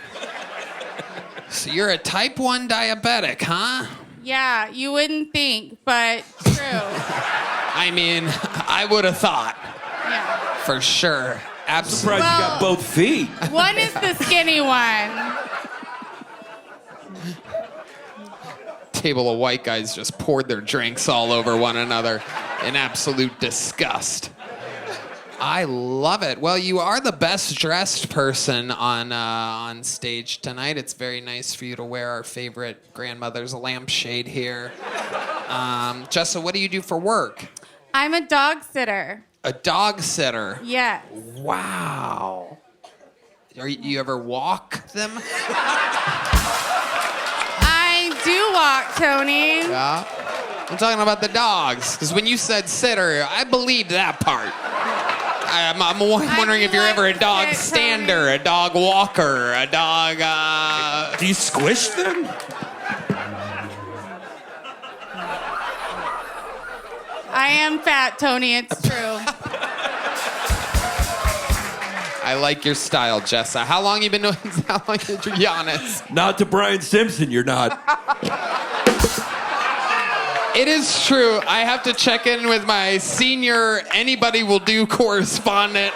So you're a type 1 diabetic, huh? Yeah, you wouldn't think, but true. I mean, I would have thought. Yeah. For sure. Absolutely. Surprised you got both feet. One is the skinny one. Table of white guys just poured their drinks all over one another in absolute disgust. I love it. Well, you are the best dressed person on stage tonight. It's very nice for you to wear our favorite grandmother's lampshade here. Jessa, what do you do for work? I'm a dog sitter. A dog sitter? Yes. Wow. You ever walk them? I do walk, Tony. Yeah. I'm talking about the dogs, because when you said sitter, I believed that part. I'm wondering if you're ever a dog stander, a dog walker, a dog, Do you squish them? I am fat, Tony. It's true. I like your style, Jessa. How long you been doing Giannis? Not to Brian Simpson, you're not. It is true. I have to check in with my senior anybody will do correspondent.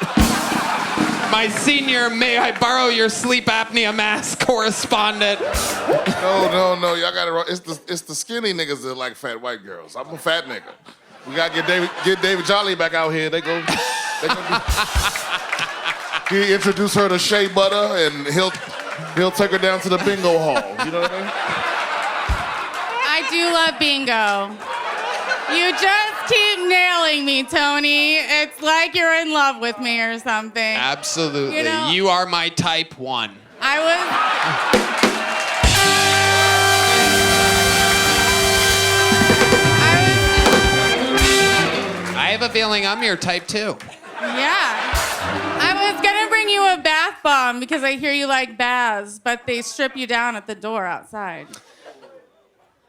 My senior, may I borrow your sleep apnea mask correspondent. No. Y'all got it wrong. It's the skinny niggas that like fat white girls. I'm a fat nigga. We gotta get David Jolly back out here. He introduced her to Shea Butter, and he'll take her down to the bingo hall. You know what I mean? I do love bingo. You just keep nailing me, Tony. It's like you're in love with me or something. Absolutely. You know- You are my type 1. I have a feeling I'm your type 2. Yeah. I was gonna bring you a bath bomb because I hear you like baths, but they strip you down at the door outside.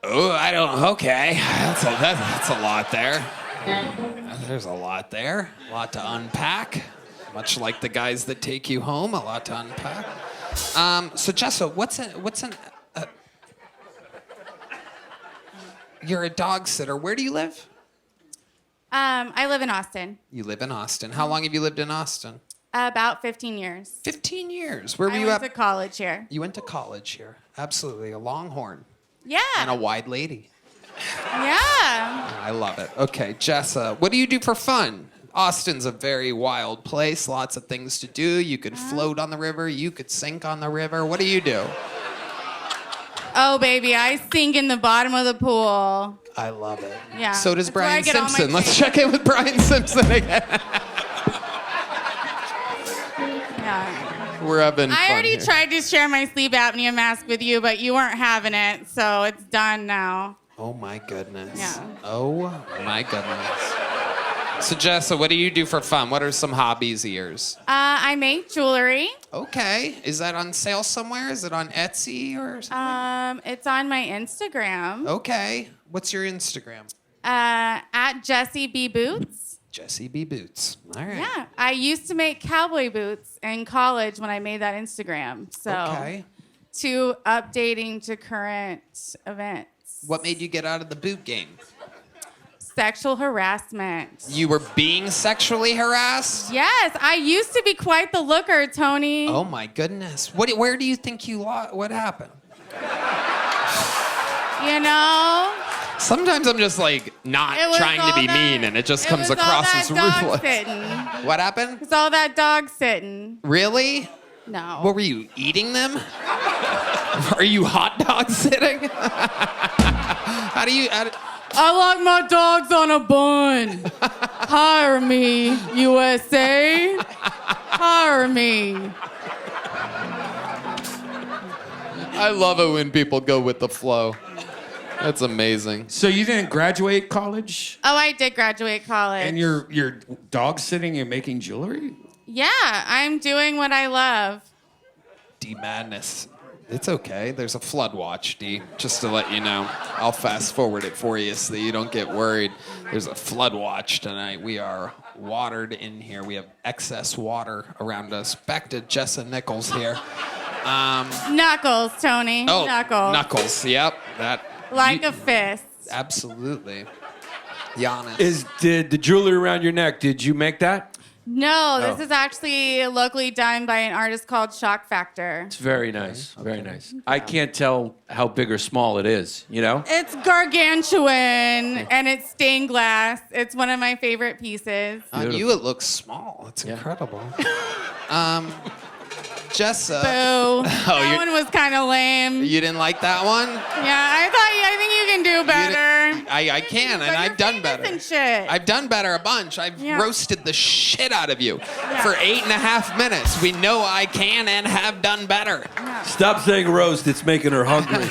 Oh, I don't. Okay, that's a lot there. There's a lot there. A lot to unpack. Much like the guys that take you home, a lot to unpack. So Jessa, you're a dog sitter. Where do you live? I live in Austin. You live in Austin. How long have you lived in Austin? About 15 years. 15 years. Where were I you went at? to college here. You went to college here. Absolutely. A Longhorn. Yeah. And a wide lady. Yeah. I love it. Okay, Jessa, what do you do for fun? Austin's a very wild place. Lots of things to do. You could float on the river. You could sink on the river. What do you do? Oh, baby, I sink in the bottom of the pool. I love it. Yeah. So does That's where I Brian get all my Simpson. Let's tips. check in with Brian Simpson again. Yeah. We're having fun I already here. tried to share my sleep apnea mask with you, but you weren't having it, so it's done now. Oh my goodness. Yeah. Oh my goodness. So Jessa, what do you do for fun? What are some hobbies of yours? I make jewelry. Okay. Is that on sale somewhere? Is it on Etsy or something? It's on my Instagram. Okay. What's your Instagram? At Jessie B Boots. Jessie B Boots. All right. Yeah, I used to make cowboy boots in college when I made that Instagram. So, Okay. to updating to current events. What made you get out of the boot game? Sexual harassment. You were being sexually harassed? Yes, I used to be quite the looker, Tony. Oh my goodness. Where do you think you lost? What happened? You know? Sometimes I'm just like not It was trying to all be that- mean and it just it comes was all across that as dog ruthless. sitting. What happened? It's all that dog sitting. Really? No. What were you eating them? Are you hot dog sitting? How do you? I like my dogs on a bun. Hire me, USA. Hire me. I love it when people go with the flow. That's amazing. So you didn't graduate college, Oh, I did graduate college. and you're dog sitting and making jewelry? Yeah, I'm doing what I love. D Madness. It's okay. There's a flood watch, D. Just to let you know. I'll fast forward it for you so that you don't get worried. There's a flood watch tonight. We are watered in here. We have excess water around us. Back to Jessa Nichols here. Knuckles, Tony. Oh, Knuckles. Knuckles. Yep. That. Like a fist. Absolutely. Yannis. Did the jewelry around your neck, did you make that? No, this is actually locally done by an artist called Shock Factor. It's very nice. Very nice. I can't tell how big or small it is, you know? It's gargantuan and it's stained glass. It's one of my favorite pieces. On you, it looks small. It's incredible. Jessa. Boo. That one was kind of lame. You didn't like that one? Yeah, I think you can do better. I can, and I've done better. And shit. I've done better a bunch. I've Yeah. roasted the shit out of you for 8.5 minutes. We know I can and have done better. Stop saying roast. It's making her hungry.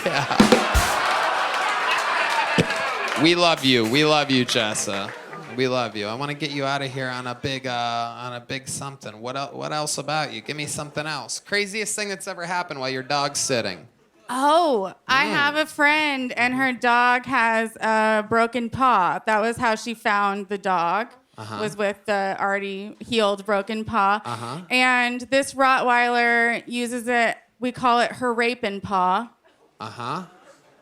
We love you. We love you, Jessa. We love you. I want to get you out of here on a big something. What else about you? Give me something else. Craziest thing that's ever happened while your dog's sitting. Oh, I have a friend, and her dog has a broken paw. That was how she found the dog, was with the already healed broken paw. And this Rottweiler uses it, we call it her raping paw.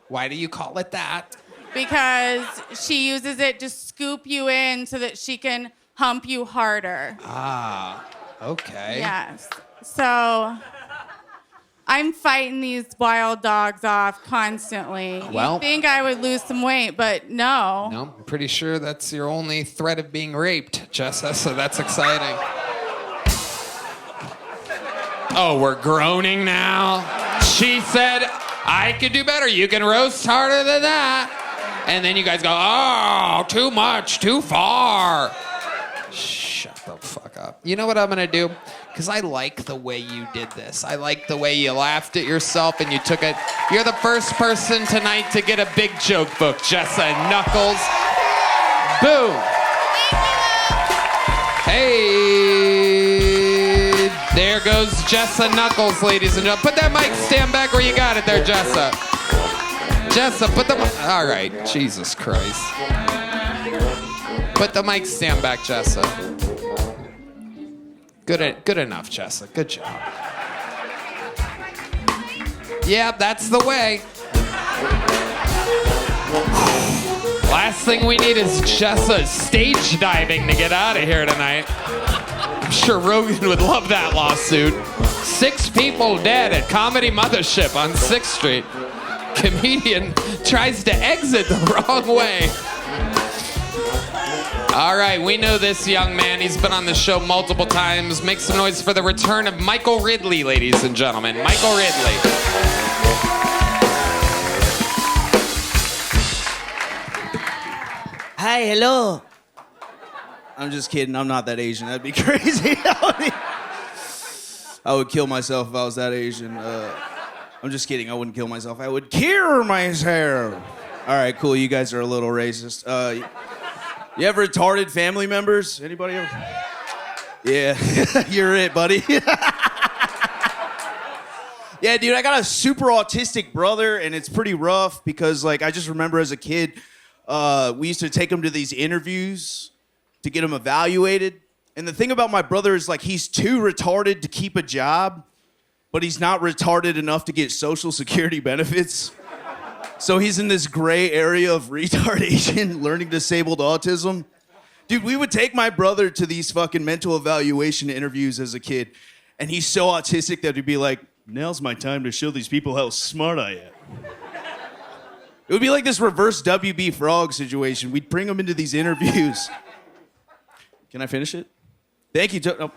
Why do you call it that? Because she uses it to scoop you in so that she can hump you harder. Okay. Yes. So I'm fighting these wild dogs off constantly. Well- You'd think I would lose some weight, but no. No, I'm pretty sure that's your only threat of being raped, Jessa, so that's exciting. Oh, we're groaning now. She said, I could do better. You can roast harder than that. And then you guys go, oh, too much, too far. Shut the fuck up. You know what I'm gonna do? Because I like the way you did this. I like the way you laughed at yourself and you took it. You're the first person tonight to get a big joke book, Jessa Knuckles. Boom. Hey, there goes Jessa Knuckles, ladies and gentlemen. Put that mic stand back where you got it there, Jessa. Jessa, put the... All right, Jesus Christ. Put the mic stand back, Jessa. Good enough, Jessa. Good job. Yeah, that's the way. Last thing we need is Jessa stage diving to get out of here tonight. I'm sure Rogan would love that lawsuit. 6 people dead at Comedy Mothership on 6th Street. Comedian tries to exit the wrong way. All right, we know this young man. He's been on the show multiple times. Make some noise for the return of Michael Ridley, ladies and gentlemen. Michael Ridley. Hi, hello. I'm just kidding. I'm not that Asian. That'd be crazy. I would kill myself if I was that Asian. I'm just kidding. I wouldn't kill myself. I would cure myself. All right, cool. You guys are a little racist. You have retarded family members? Anybody ever? Yeah, you're it, buddy. Yeah, dude, I got a super autistic brother, and it's pretty rough because, like, I just remember as a kid, we used to take him to these interviews to get him evaluated. And the thing about my brother is, like, he's too retarded to keep a job, but he's not retarded enough to get Social Security benefits. So he's in this gray area of retardation, learning disabled autism. Dude, we would take my brother to these fucking mental evaluation interviews as a kid, and he's so autistic that he'd be like, now's my time to show these people how smart I am. It would be like this reverse WB Frog situation. We'd bring him into these interviews. Can I finish it? Thank you. No.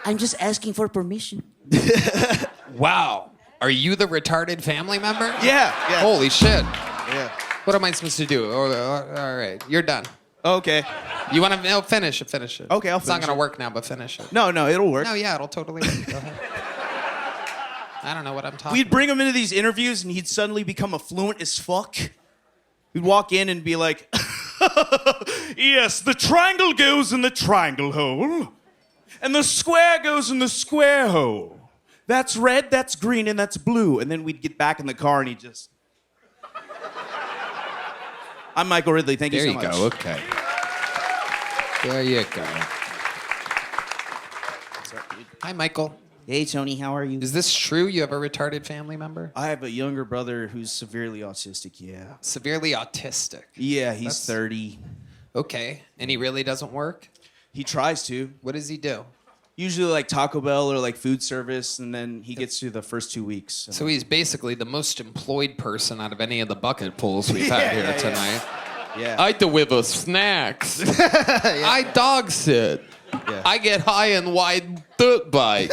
I'm just asking for permission. Wow. Are you the retarded family member? Yeah. Holy shit. Yeah. What am I supposed to do? Oh, all right. You're done. Okay. You want to finish it? Finish it. Okay, I'll It's not finish going to it. work now, but finish it. No, it'll work. No, yeah, it'll totally work. Go ahead. I don't know what I'm talking We'd bring him into these interviews, and he'd suddenly become affluent as fuck. We'd walk in and be like, yes, the triangle goes in the triangle hole, and the square goes in the square hole. That's red, that's green, and that's blue. And then we'd get back in the car, and he'd just... I'm Michael Ridley. Thank you so much. There you go. Okay. There you go. Hi, Michael. Hey, Tony, how are you? Is this true? You have a retarded family member? I have a younger brother who's severely autistic, yeah. Severely autistic. Yeah, he's That's- 30. Okay. And he really doesn't work? He tries to. What does he do? Usually like Taco Bell or like food service, and then he gets through the first 2 weeks. So he's basically the most employed person out of any of the bucket pulls we've had here tonight. Yeah. I deliver snacks. I dog sit. Yeah. I get high and wide dirt bike.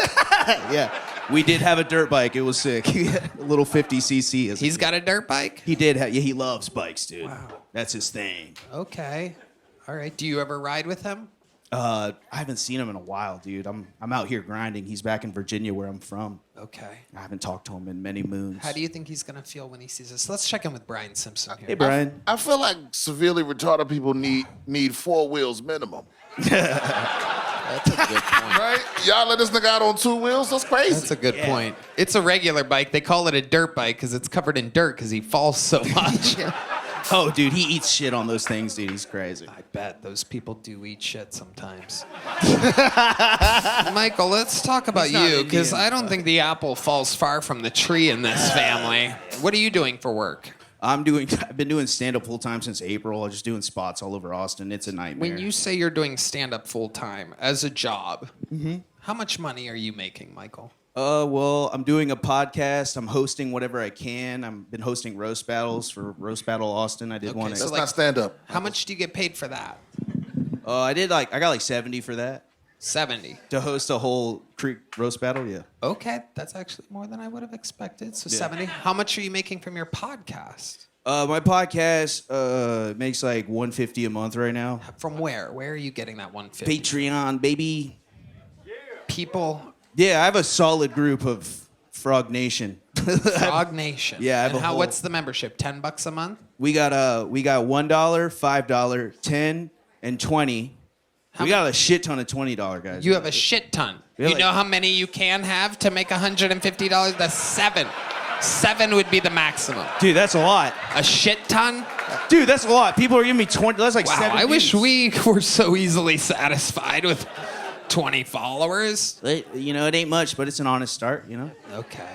Yeah. We did have a dirt bike. It was sick. A little 50cc. He's got a dirt bike? He did. Yeah, he loves bikes, dude. Wow. That's his thing. Okay. All right. Do you ever ride with him? I haven't seen him in a while, dude. I'm out here grinding. He's back in Virginia, where I'm from. Okay. I haven't talked to him in many moons. How do you think he's going to feel when he sees this? Let's check in with Brian Simpson here. Hey, Brian. I feel like severely retarded people need 4 wheels minimum. That's a good point. Right? Y'all let this nigga out on 2 wheels? That's crazy. That's a good point. It's a regular bike. They call it a dirt bike because it's covered in dirt because he falls so much. Oh, dude, he eats shit on those things, dude. He's crazy. I bet those people do eat shit sometimes. Michael, let's talk about He's not you because Indian, I don't think the apple falls far from the tree in this family. What are you doing for work? I've been doing stand-up full-time since April. I'm just doing spots all over Austin. It's a nightmare. When you say you're doing stand-up full-time as a job, how much money are you making, Michael? Well, I'm doing a podcast. I'm hosting whatever I can. I've been hosting roast battles for Roast Battle Austin. I did one. That's not stand-up. How much do you get paid for that? I got like 70 for that. 70. To host a whole Creek roast battle, yeah. Okay, that's actually more than I would have expected. So 70. How much are you making from your podcast? My podcast makes like $150 a month right now. From where? Where are you getting that 150? Patreon, baby. People. Yeah, I have a solid group of Frog Nation. Frog Nation. Yeah, I have and a whole- what's the membership? $10 a month? We got $1, $5, 10, and 20. We got a shit ton of $20 guys. You have a shit ton. We have You know how many you can have to make $150? That's 7. 7 would be the maximum. Dude, that's a lot. A shit ton? Dude, that's a lot. People are giving me 20. That's like Wow, 7 I wish views. we were so easily satisfied with 20 followers. You know, it ain't much, but it's an honest start, you know? Okay.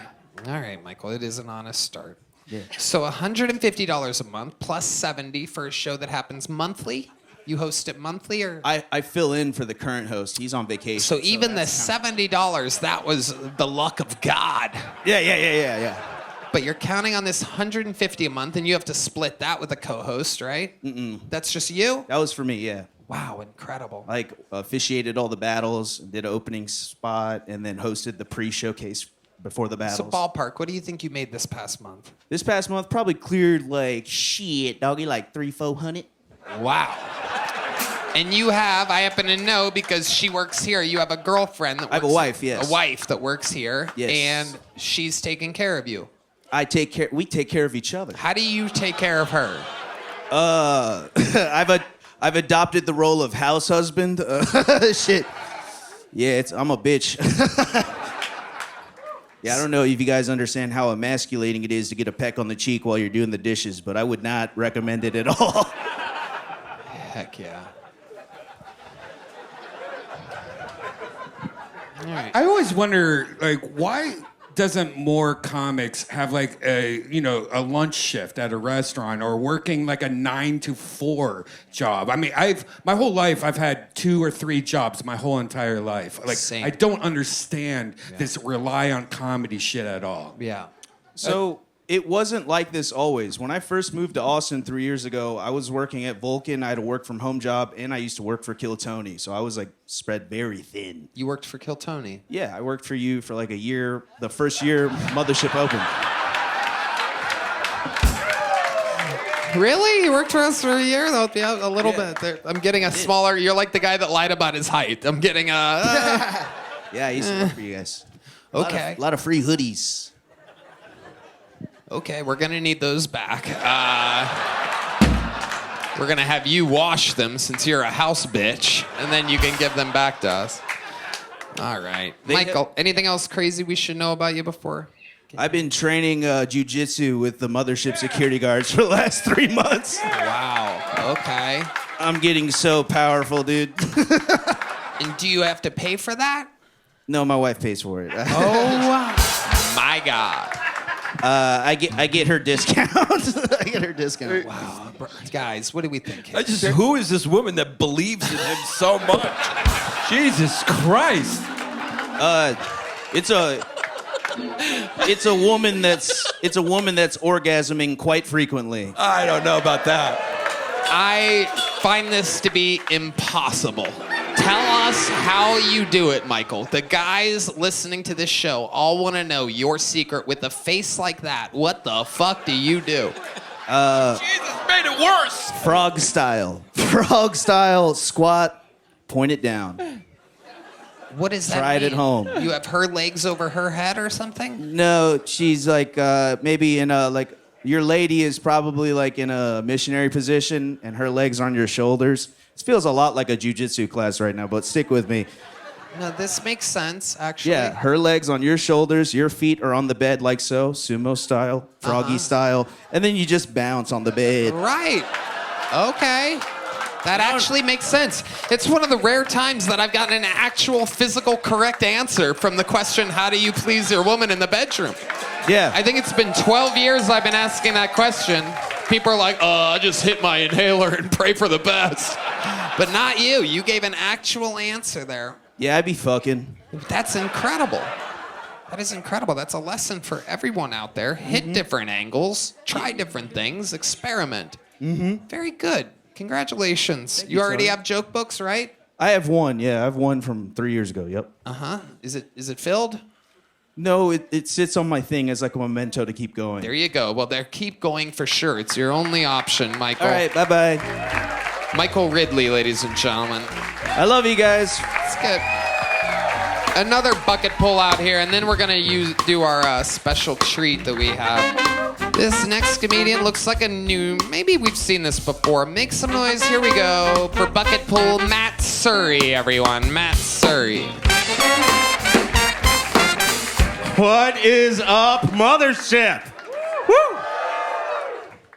All right, Michael, it is an honest start. Yeah. So $150 a month plus 70 for a show that happens monthly? You host it monthly or? I fill in for the current host. He's on vacation. So even the $70, that was the luck of God. Yeah. But you're counting on this $150 a month, and you have to split that with a co-host, right? Mm-mm. That's just you? That was for me, yeah. Wow, incredible. Like, officiated all the battles, did an opening spot, and then hosted the pre-showcase before the battles. So ballpark, what do you think you made this past month? This past month, probably cleared like, shit, doggy, like 300-400. Wow. And you have, I happen to know because she works here, you have a girlfriend that works I have a wife, yes. A wife that works here. Yes. And she's taking care of you. We take care of each other. How do you take care of her? I've adopted the role of house husband. Shit. Yeah, I'm a bitch. Yeah, I don't know if you guys understand how emasculating it is to get a peck on the cheek while you're doing the dishes, but I would not recommend it at all. Heck yeah. All right. I always wonder, like, why doesn't more comics have like a lunch shift at a restaurant or working like a 9 to 4 job? I mean, my whole life I've had 2 or 3 jobs my whole entire life. Like, Same. I don't understand this rely on comedy shit at all. Yeah. So it wasn't like this always. When I first moved to Austin 3 years ago, I was working at Vulcan. I had a work from home job, and I used to work for Kill Tony. So I was like spread very thin. You worked for Kill Tony? Yeah, I worked for you for like a year. The first year Mothership opened. Really? You worked for us for a year? That would be a little bit. There. I'm getting a smaller. You're like the guy that lied about his height. I'm getting a. Yeah, I used to work for you guys. Okay. A lot of free hoodies. Okay, we're gonna need those back. We're gonna have you wash them since you're a house bitch, and then you can give them back to us. All right, Michael. Anything else crazy we should know about you before? I've been training jujitsu with the Mothership security guards for the last 3 months. Wow. Okay. I'm getting so powerful, dude. And do you have to pay for that? No, my wife pays for it. Oh my God. I get her discount. I get her discount. Wow. Guys, what do we think? Who is this woman that believes in him so much? Jesus Christ. It's a woman that's orgasming quite frequently. I don't know about that. I find this to be impossible. Tell us how you do it, Michael. The guys listening to this show all want to know your secret with a face like that. What the fuck do you do? Jesus made it worse. Frog style. Frog style squat, point it down. What is that? Try it at home. You have her legs over her head or something? No, she's like maybe in a like your lady is probably like in a missionary position and her legs are on your shoulders. This feels a lot like a jujitsu class right now, but stick with me. No, this makes sense, actually. Yeah, her legs on your shoulders, your feet are on the bed like so, sumo style, froggy style, and then you just bounce on the bed. Right. Okay. That actually makes sense. It's one of the rare times that I've gotten an actual physical correct answer from the question, how do you please your woman in the bedroom? Yeah. I think it's been 12 years I've been asking that question. People are like, I just hit my inhaler and pray for the best. But not you. You gave an actual answer there. Yeah, I'd be fucking. That's incredible. That is incredible. That's a lesson for everyone out there. Hit different angles, try different things, experiment. Very good. Congratulations. You already have joke books, right? I have one, yeah. I have one from 3 years ago, yep. Uh-huh. Is it filled? No, it sits on my thing as like a memento to keep going. There you go. Well, there, keep going for sure. It's your only option, Michael. All right, bye-bye. Michael Ridley, ladies and gentlemen. I love you guys. Let's get another bucket pull out here, and then we're gonna do our special treat that we have. This next comedian looks like a new, maybe we've seen this before. Make some noise, here we go. For bucket pull, Matt Surrey, everyone. Matt Surrey. What is up, Mothership? Woo!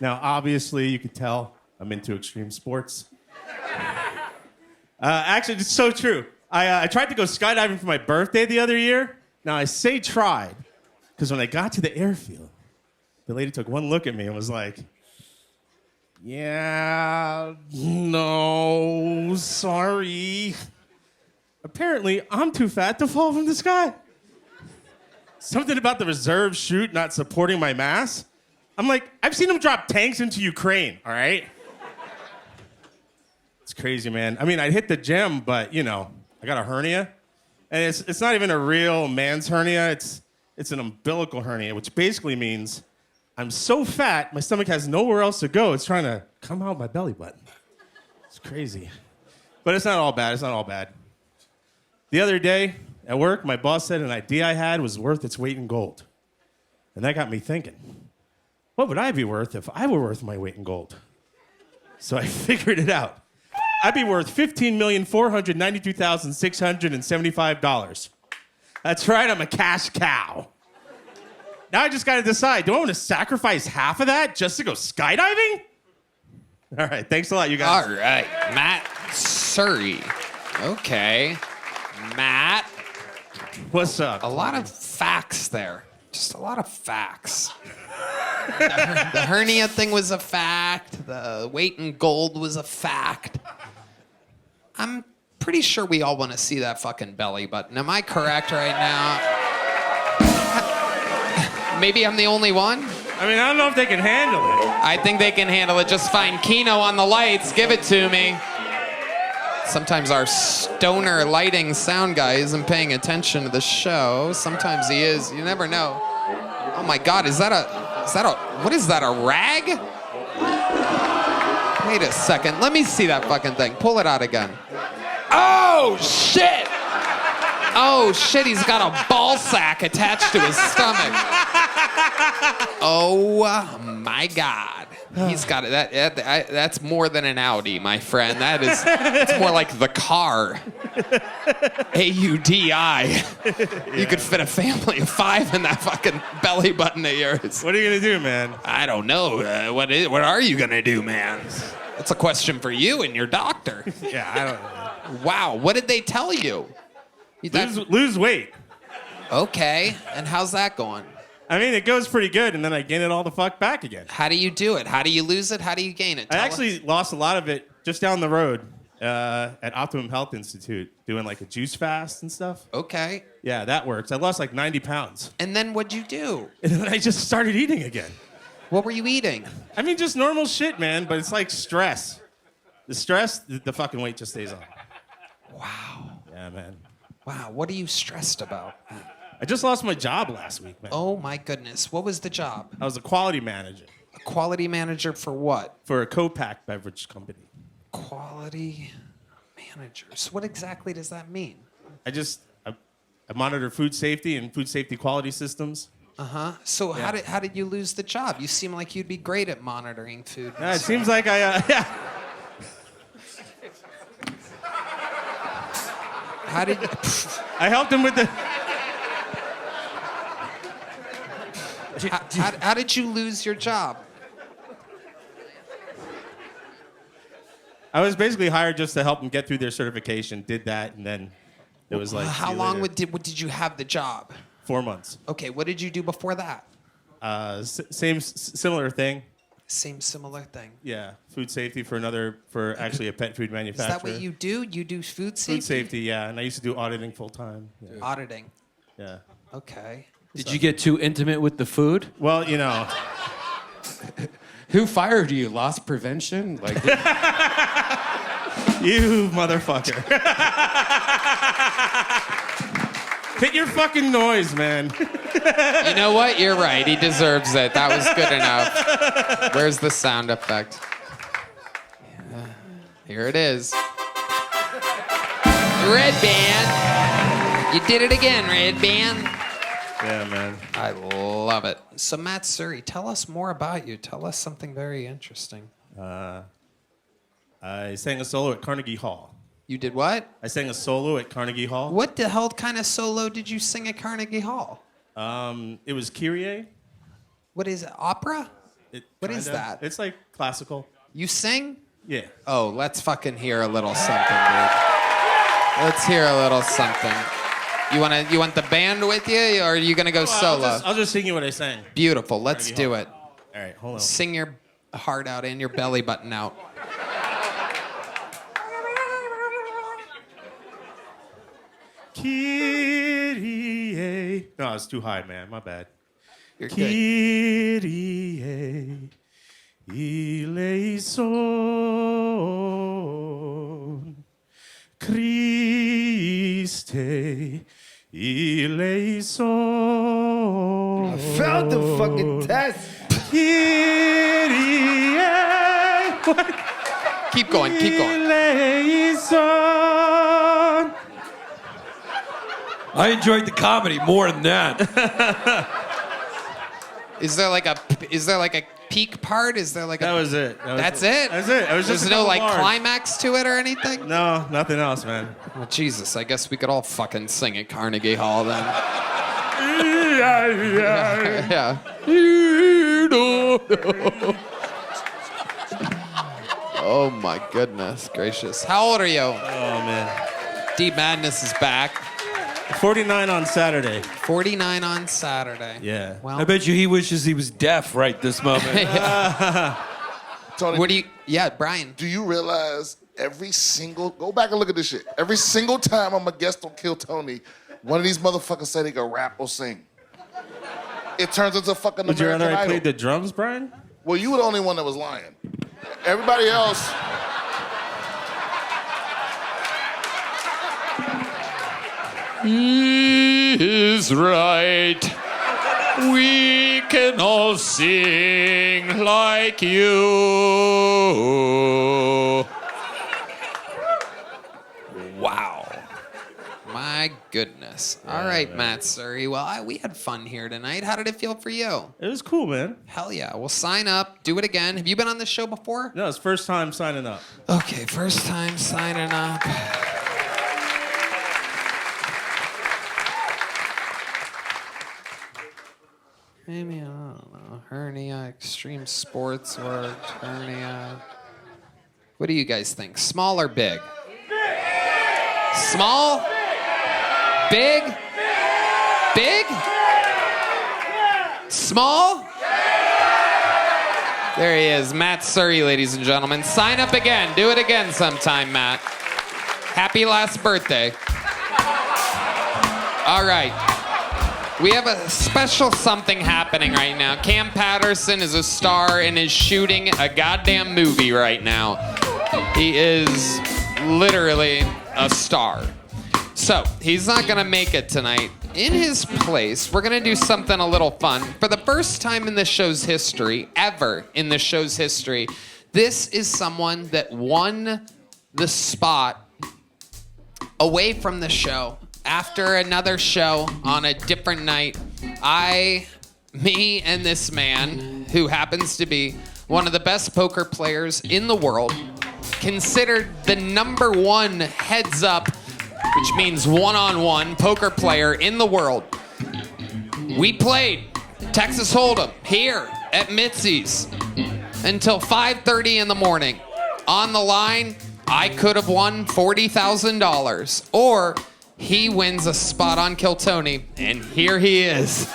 Now, obviously, you can tell I'm into extreme sports. Actually, it's so true. I tried to go skydiving for my birthday the other year. Now, I say tried, because when I got to the airfield, the lady took one look at me and was like, yeah, no, sorry. Apparently, I'm too fat to fall from the sky. Something about the reserve chute not supporting my mass. I'm like, I've seen them drop tanks into Ukraine, all right? It's crazy, man. I mean, I hit the gym, but, you know, I got a hernia. And it's not even a real man's hernia. It's an umbilical hernia, which basically means I'm so fat, my stomach has nowhere else to go. It's trying to come out my belly button. It's crazy. But it's not all bad. It's not all bad. The other day at work, my boss said an idea I had was worth its weight in gold. And that got me thinking, what would I be worth if I were worth my weight in gold? So I figured it out. I'd be worth $15,492,675. That's right, I'm a cash cow. Now I just gotta decide, do I wanna sacrifice half of that just to go skydiving? All right, thanks a lot, you guys. All right, Matt Surrey. Okay, Matt. What's up? A lot of facts there. Just a lot of facts. The hernia thing was a fact. The weight in gold was a fact. I'm pretty sure we all want to see that fucking belly button. Am I correct right now? Maybe I'm the only one? I mean, I don't know if they can handle it. I think they can handle it. Just find Keno on the lights. Give it to me. Sometimes our stoner lighting sound guy isn't paying attention to the show. Sometimes he is. You never know. Oh my God, what is that, a rag? Wait a second. Let me see that fucking thing. Pull it out again. Oh, shit! Oh, shit, he's got a ball sack attached to his stomach. Oh, my God. He's got it. That's more than an Audi, my friend. It's more like the car. A-U-D-I. You could fit a family of 5 in that fucking belly button of yours. What are you gonna do, man? I don't know. What are you gonna do, man? That's a question for you and your doctor. Yeah, I don't know. Wow, what did they tell you? Lose weight. Okay, and how's that going? I mean, it goes pretty good, and then I gain it all the fuck back again. How do you do it? How do you lose it? How do you gain it? I actually lost a lot of it just down the road at Optimum Health Institute, doing like a juice fast and stuff. Okay. Yeah, that works. I lost like 90 pounds. And then what'd you do? And then I just started eating again. What were you eating? I mean, just normal shit, man, but it's like stress. The stress, the fucking weight just stays on. Wow. Yeah, man. Wow, what are you stressed about? I just lost my job last week, man. Oh my goodness, what was the job? I was a quality manager. A quality manager for what? For a co-pack beverage company. Quality managers. What exactly does that mean? I monitor food safety and food safety quality systems. Uh-huh. So Yeah. how did you lose the job? You seem like you'd be great at monitoring food. Yeah, it seems like yeah. How did I helped him with the... How did you lose your job? I was basically hired just to help them get through their certification. Did that, and then it was like... How long did you have the job? 4 months. Okay, what did you do before that? Similar thing. Same similar thing. Yeah, food safety for actually a pet food manufacturer. Is that what you do? You do food safety? Food safety, yeah, and I used to do auditing full time. Yeah. Auditing. Yeah. Okay. Did you get too intimate with the food? Well, you know. Who fired you? Loss prevention? Like You motherfucker. Hit your fucking noise, man. You know what? You're right. He deserves it. That was good enough. Where's the sound effect? Yeah. Here it is. Redban. You did it again, Redban. Yeah, man. I love it. So, Matt Suri, tell us more about you. Tell us something very interesting. I sang a solo at Carnegie Hall. You did what? I sang a solo at Carnegie Hall. What the hell kind of solo did you sing at Carnegie Hall? It was Kyrie. What is it? Opera? What is that? It's like classical. You sing? Yeah. Oh, let's fucking hear a little something, dude. Let's hear a little something. You want the band with you, or are you gonna go solo? I'll just sing you what I sang. Beautiful. Let's do it. All right, hold on. Sing your heart out and your belly button out. Kyrie. No, it's too high, man. My bad. You're good. Kyrie eleison. Kristie eleison. I failed the fucking test. Kyrie. Keep going, keep going. Eleison. I enjoyed the comedy more than that. Is there like a peak part? Is there like a... That was it. That's it? That's it. It was just There's a no couple like bars. climax to it or anything? No, nothing else, man. Well, Jesus, I guess we could all fucking sing at Carnegie Hall then. Yeah. Oh my goodness gracious. How old are you? Oh, man. Deep Madness is back. 49 on Saturday. 49 on Saturday. Yeah. Well, I bet you he wishes he was deaf right this moment. Tony, what do you... Yeah, Brian. do you realize go back and look at this shit. Every single time I'm a guest on Kill Tony, one of these motherfuckers said he could rap or sing. It turns into fucking Would you American rather I Idol. played the drums, Brian? Well, you were the only one that was lying. Everybody else... He is right. We can all sing like you. Wow. My goodness. All right, Matt Suri. Well, we had fun here tonight. How did it feel for you? It was cool, man. Hell yeah. Well, sign up. Do it again. Have you been on this show before? No, it's first time signing up. Okay, first time signing up. Maybe, I don't know, hernia, extreme sports work, hernia. What do you guys think? Small or big? Small? Big? Big? Small? There he is, Matt Suri, ladies and gentlemen. Sign up again. Do it again sometime, Matt. Happy last birthday. All right. We have a special something happening right now. Cam Patterson is a star and is shooting a goddamn movie right now. He is literally a star. So, he's not gonna make it tonight. In his place, we're gonna do something a little fun. For the first time in the show's history, ever in the show's history, this is someone that won the spot away from the show. After another show on a different night, me and this man, who happens to be one of the best poker players in the world, considered the #1 heads up, which means one-on-one poker player in the world. We played Texas Hold'em here at Mitzi's until 5:30 in the morning. On the line, I could have won $40,000, or he wins a spot on Kill Tony, and here he is.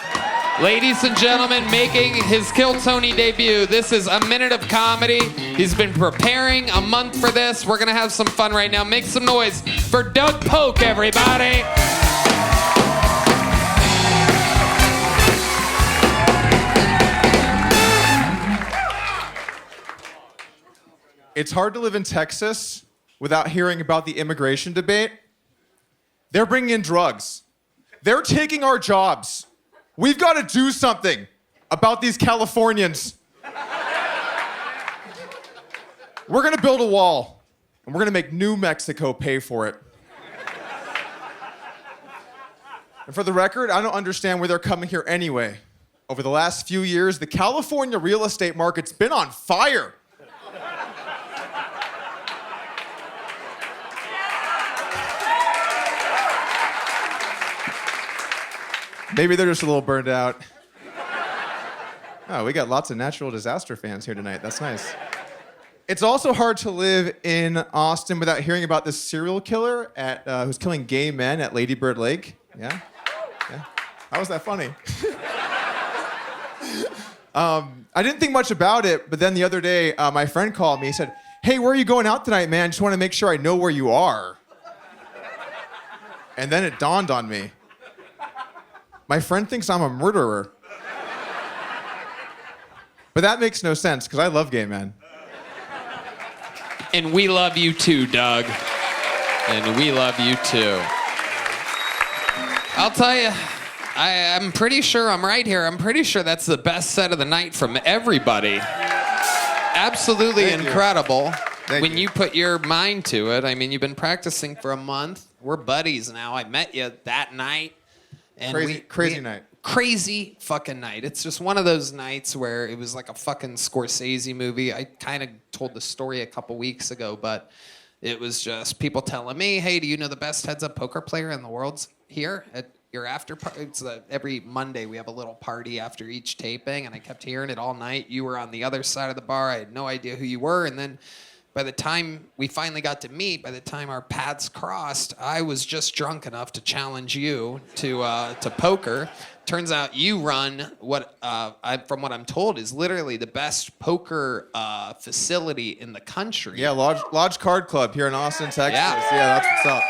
Ladies and gentlemen, making his Kill Tony debut. This is a minute of comedy. He's been preparing a month for this. We're gonna have some fun right now. Make some noise for Doug Polk, everybody. It's hard to live in Texas without hearing about the immigration debate. They're bringing in drugs. They're taking our jobs. We've got to do something about these Californians. We're going to build a wall, and we're going to make New Mexico pay for it. And for the record, I don't understand why they're coming here anyway. Over the last few years, the California real estate market's been on fire. Maybe they're just a little burned out. Oh, we got lots of natural disaster fans here tonight. That's nice. It's also hard to live in Austin without hearing about this serial killer who's killing gay men at Lady Bird Lake. Yeah? How was that funny? I didn't think much about it, but then the other day, my friend called me. He said, "Hey, where are you going out tonight, man? Just want to make sure I know where you are." And then it dawned on me. My friend thinks I'm a murderer. But that makes no sense, because I love gay men. And we love you too, Doug. And we love you too. I'll tell you, I'm pretty sure I'm right here. I'm pretty sure that's the best set of the night from everybody. Absolutely incredible. When you put your mind to it. I mean, you've been practicing for a month. We're buddies now. I met you that night. And crazy night. Crazy fucking night. It's just one of those nights where it was like a fucking Scorsese movie. I kind of told the story a couple weeks ago, but it was just people telling me, "Hey, do you know the best heads-up poker player in the world's here at your after party?" It's every Monday we have a little party after each taping, and I kept hearing it all night. You were on the other side of the bar. I had no idea who you were, and then by the time we finally got to meet, by the time our paths crossed, I was just drunk enough to challenge you to poker. Turns out you run what, from what I'm told, is literally the best poker facility in the country. Yeah, Lodge Card Club here in Austin, Texas. Yeah, that's what's up.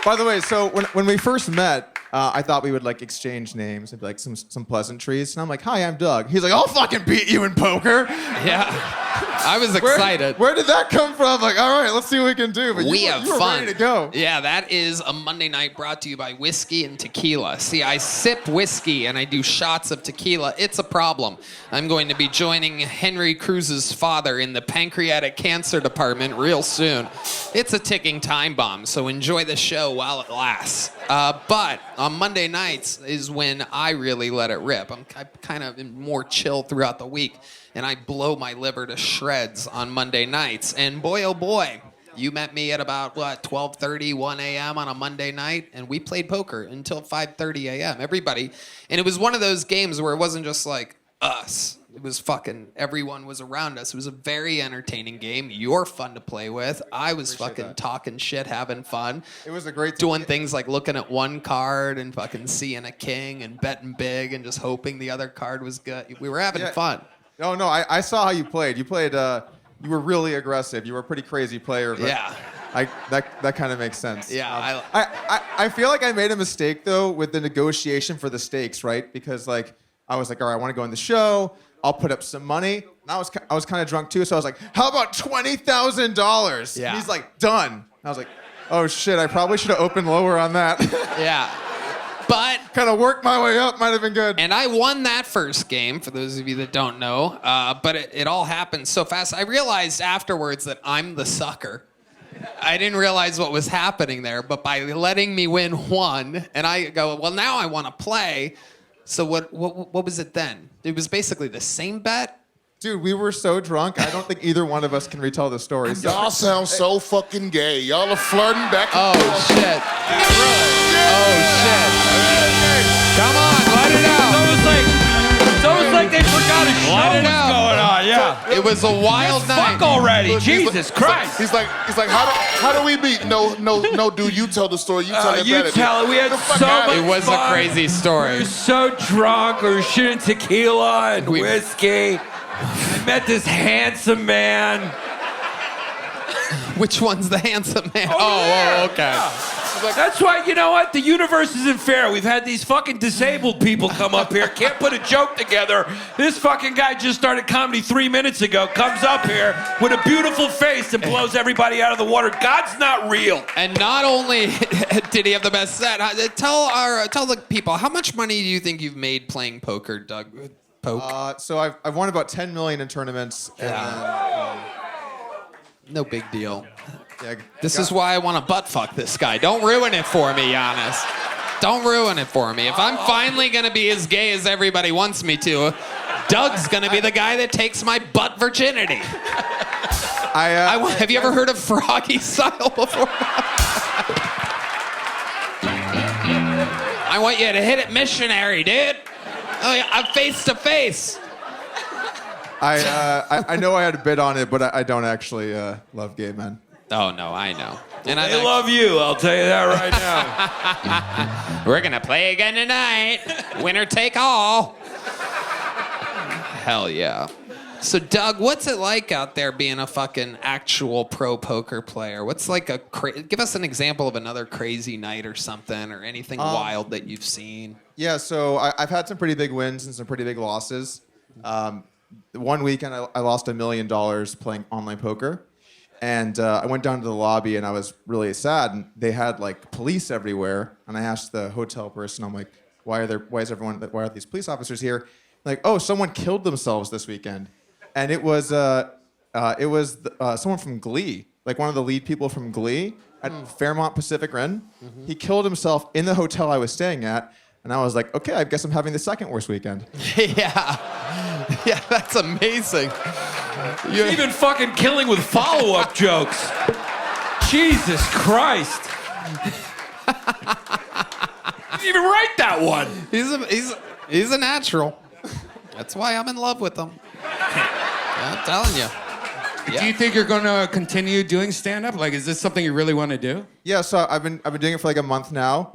By the way, so when we first met, I thought we would like exchange names and like some pleasantries. And I'm like, "Hi, I'm Doug." He's like, "I'll fucking beat you in poker." Yeah. I was excited. Where did that come from? Like, all right, let's see what we can do. But We you have were fun. ready to go. Yeah, that is a Monday night brought to you by whiskey and tequila. See, I sip whiskey and I do shots of tequila. It's a problem. I'm going to be joining Henry Cruz's father in the pancreatic cancer department real soon. It's a ticking time bomb, so enjoy the show while it lasts. But on Monday nights is when I really let it rip. I'm kind of more chill throughout the week. And I blow my liver to shreds on Monday nights. And boy, oh boy, you met me at about, 12:30, 1 a.m. on a Monday night, and we played poker until 5:30 a.m. Everybody. And it was one of those games where it wasn't just like us. It was fucking, everyone was around us. It was a very entertaining game. You're fun to play with. I was talking shit, having fun. It was a great time. Doing things like looking at one card and fucking seeing a king and betting big and just hoping the other card was good. We were having fun. No, I saw how you played. You played, you were really aggressive. You were a pretty crazy player. But yeah. That kind of makes sense. Yeah. I feel like I made a mistake, though, with the negotiation for the stakes, right? Because, like, I was like, all right, I want to go in the show. I'll put up some money. And I was kind of drunk, too, so I was like, how about $20,000? Yeah. And he's like, done. And I was like, oh, shit, I probably should have opened lower on that. Yeah. But kind of worked my way up, might have been good. And I won that first game, for those of you that don't know. But it all happened so fast. I realized afterwards that I'm the sucker. I didn't realize what was happening there, but by letting me win one, and I go, well, now I want to play. So what was it then? It was basically the same bet. Dude, we were so drunk, I don't think either one of us can retell the story. Y'all sound so fucking gay. Y'all are flirting back and forth. Shit. Oh, shit. Come on, let it out. It's almost like they forgot a show was going on. Yeah. It was a wild night. Fuck already. Jesus Christ. He's like, how do we beat? No, dude, you tell the story. You tell it You better. tell it. We had so much It was fun. a crazy story. We were so drunk. We were shooting tequila and whiskey. I met this handsome man. Which one's the handsome man? Oh, okay. Yeah. That's why, you know what? The universe isn't fair. We've had these fucking disabled people come up here, can't put a joke together. This fucking guy just started comedy 3 minutes ago, comes up here with a beautiful face and blows everybody out of the water. God's not real. And not only did he have the best set, tell the people, how much money do you think you've made playing poker, Doug? So I've won about 10 million in tournaments. And no big deal. Yeah, This is why I want to butt fuck this guy. Don't ruin it for me, Yannis. Don't ruin it for me. If I'm finally going to be as gay as everybody wants me to, Doug's going to be the guy that takes my butt virginity. Have you ever heard of froggy style before? I want you to hit it missionary, dude. Oh, yeah, I'm face to face. I know I had a bit on it, but I don't actually love gay men. Oh, no, I know. And I love you, I'll tell you that right now. We're going to play again tonight. Winner take all. Hell yeah. So, Doug, what's it like out there being a fucking actual pro poker player? What's like give us an example of another crazy night or something, or anything wild that you've seen. Yeah, so I've had some pretty big wins and some pretty big losses. One weekend, I lost $1 million playing online poker. And I went down to the lobby and I was really sad. And they had like police everywhere. And I asked the hotel person, I'm like, why are these police officers here? Like, oh, someone killed themselves this weekend. And it was someone from Glee, like one of the lead people from Glee at Fairmont Pacific Inn. Mm-hmm. He killed himself in the hotel I was staying at. And I was like, okay, I guess I'm having the second worst weekend. Yeah, that's amazing. You're even fucking killing with follow-up jokes. Jesus Christ. You didn't even write that one. He's a natural. That's why I'm in love with him. I'm telling you. Yeah. Do you think you're going to continue doing stand-up? Like, is this something you really want to do? Yeah, so I've been doing it for like a month now.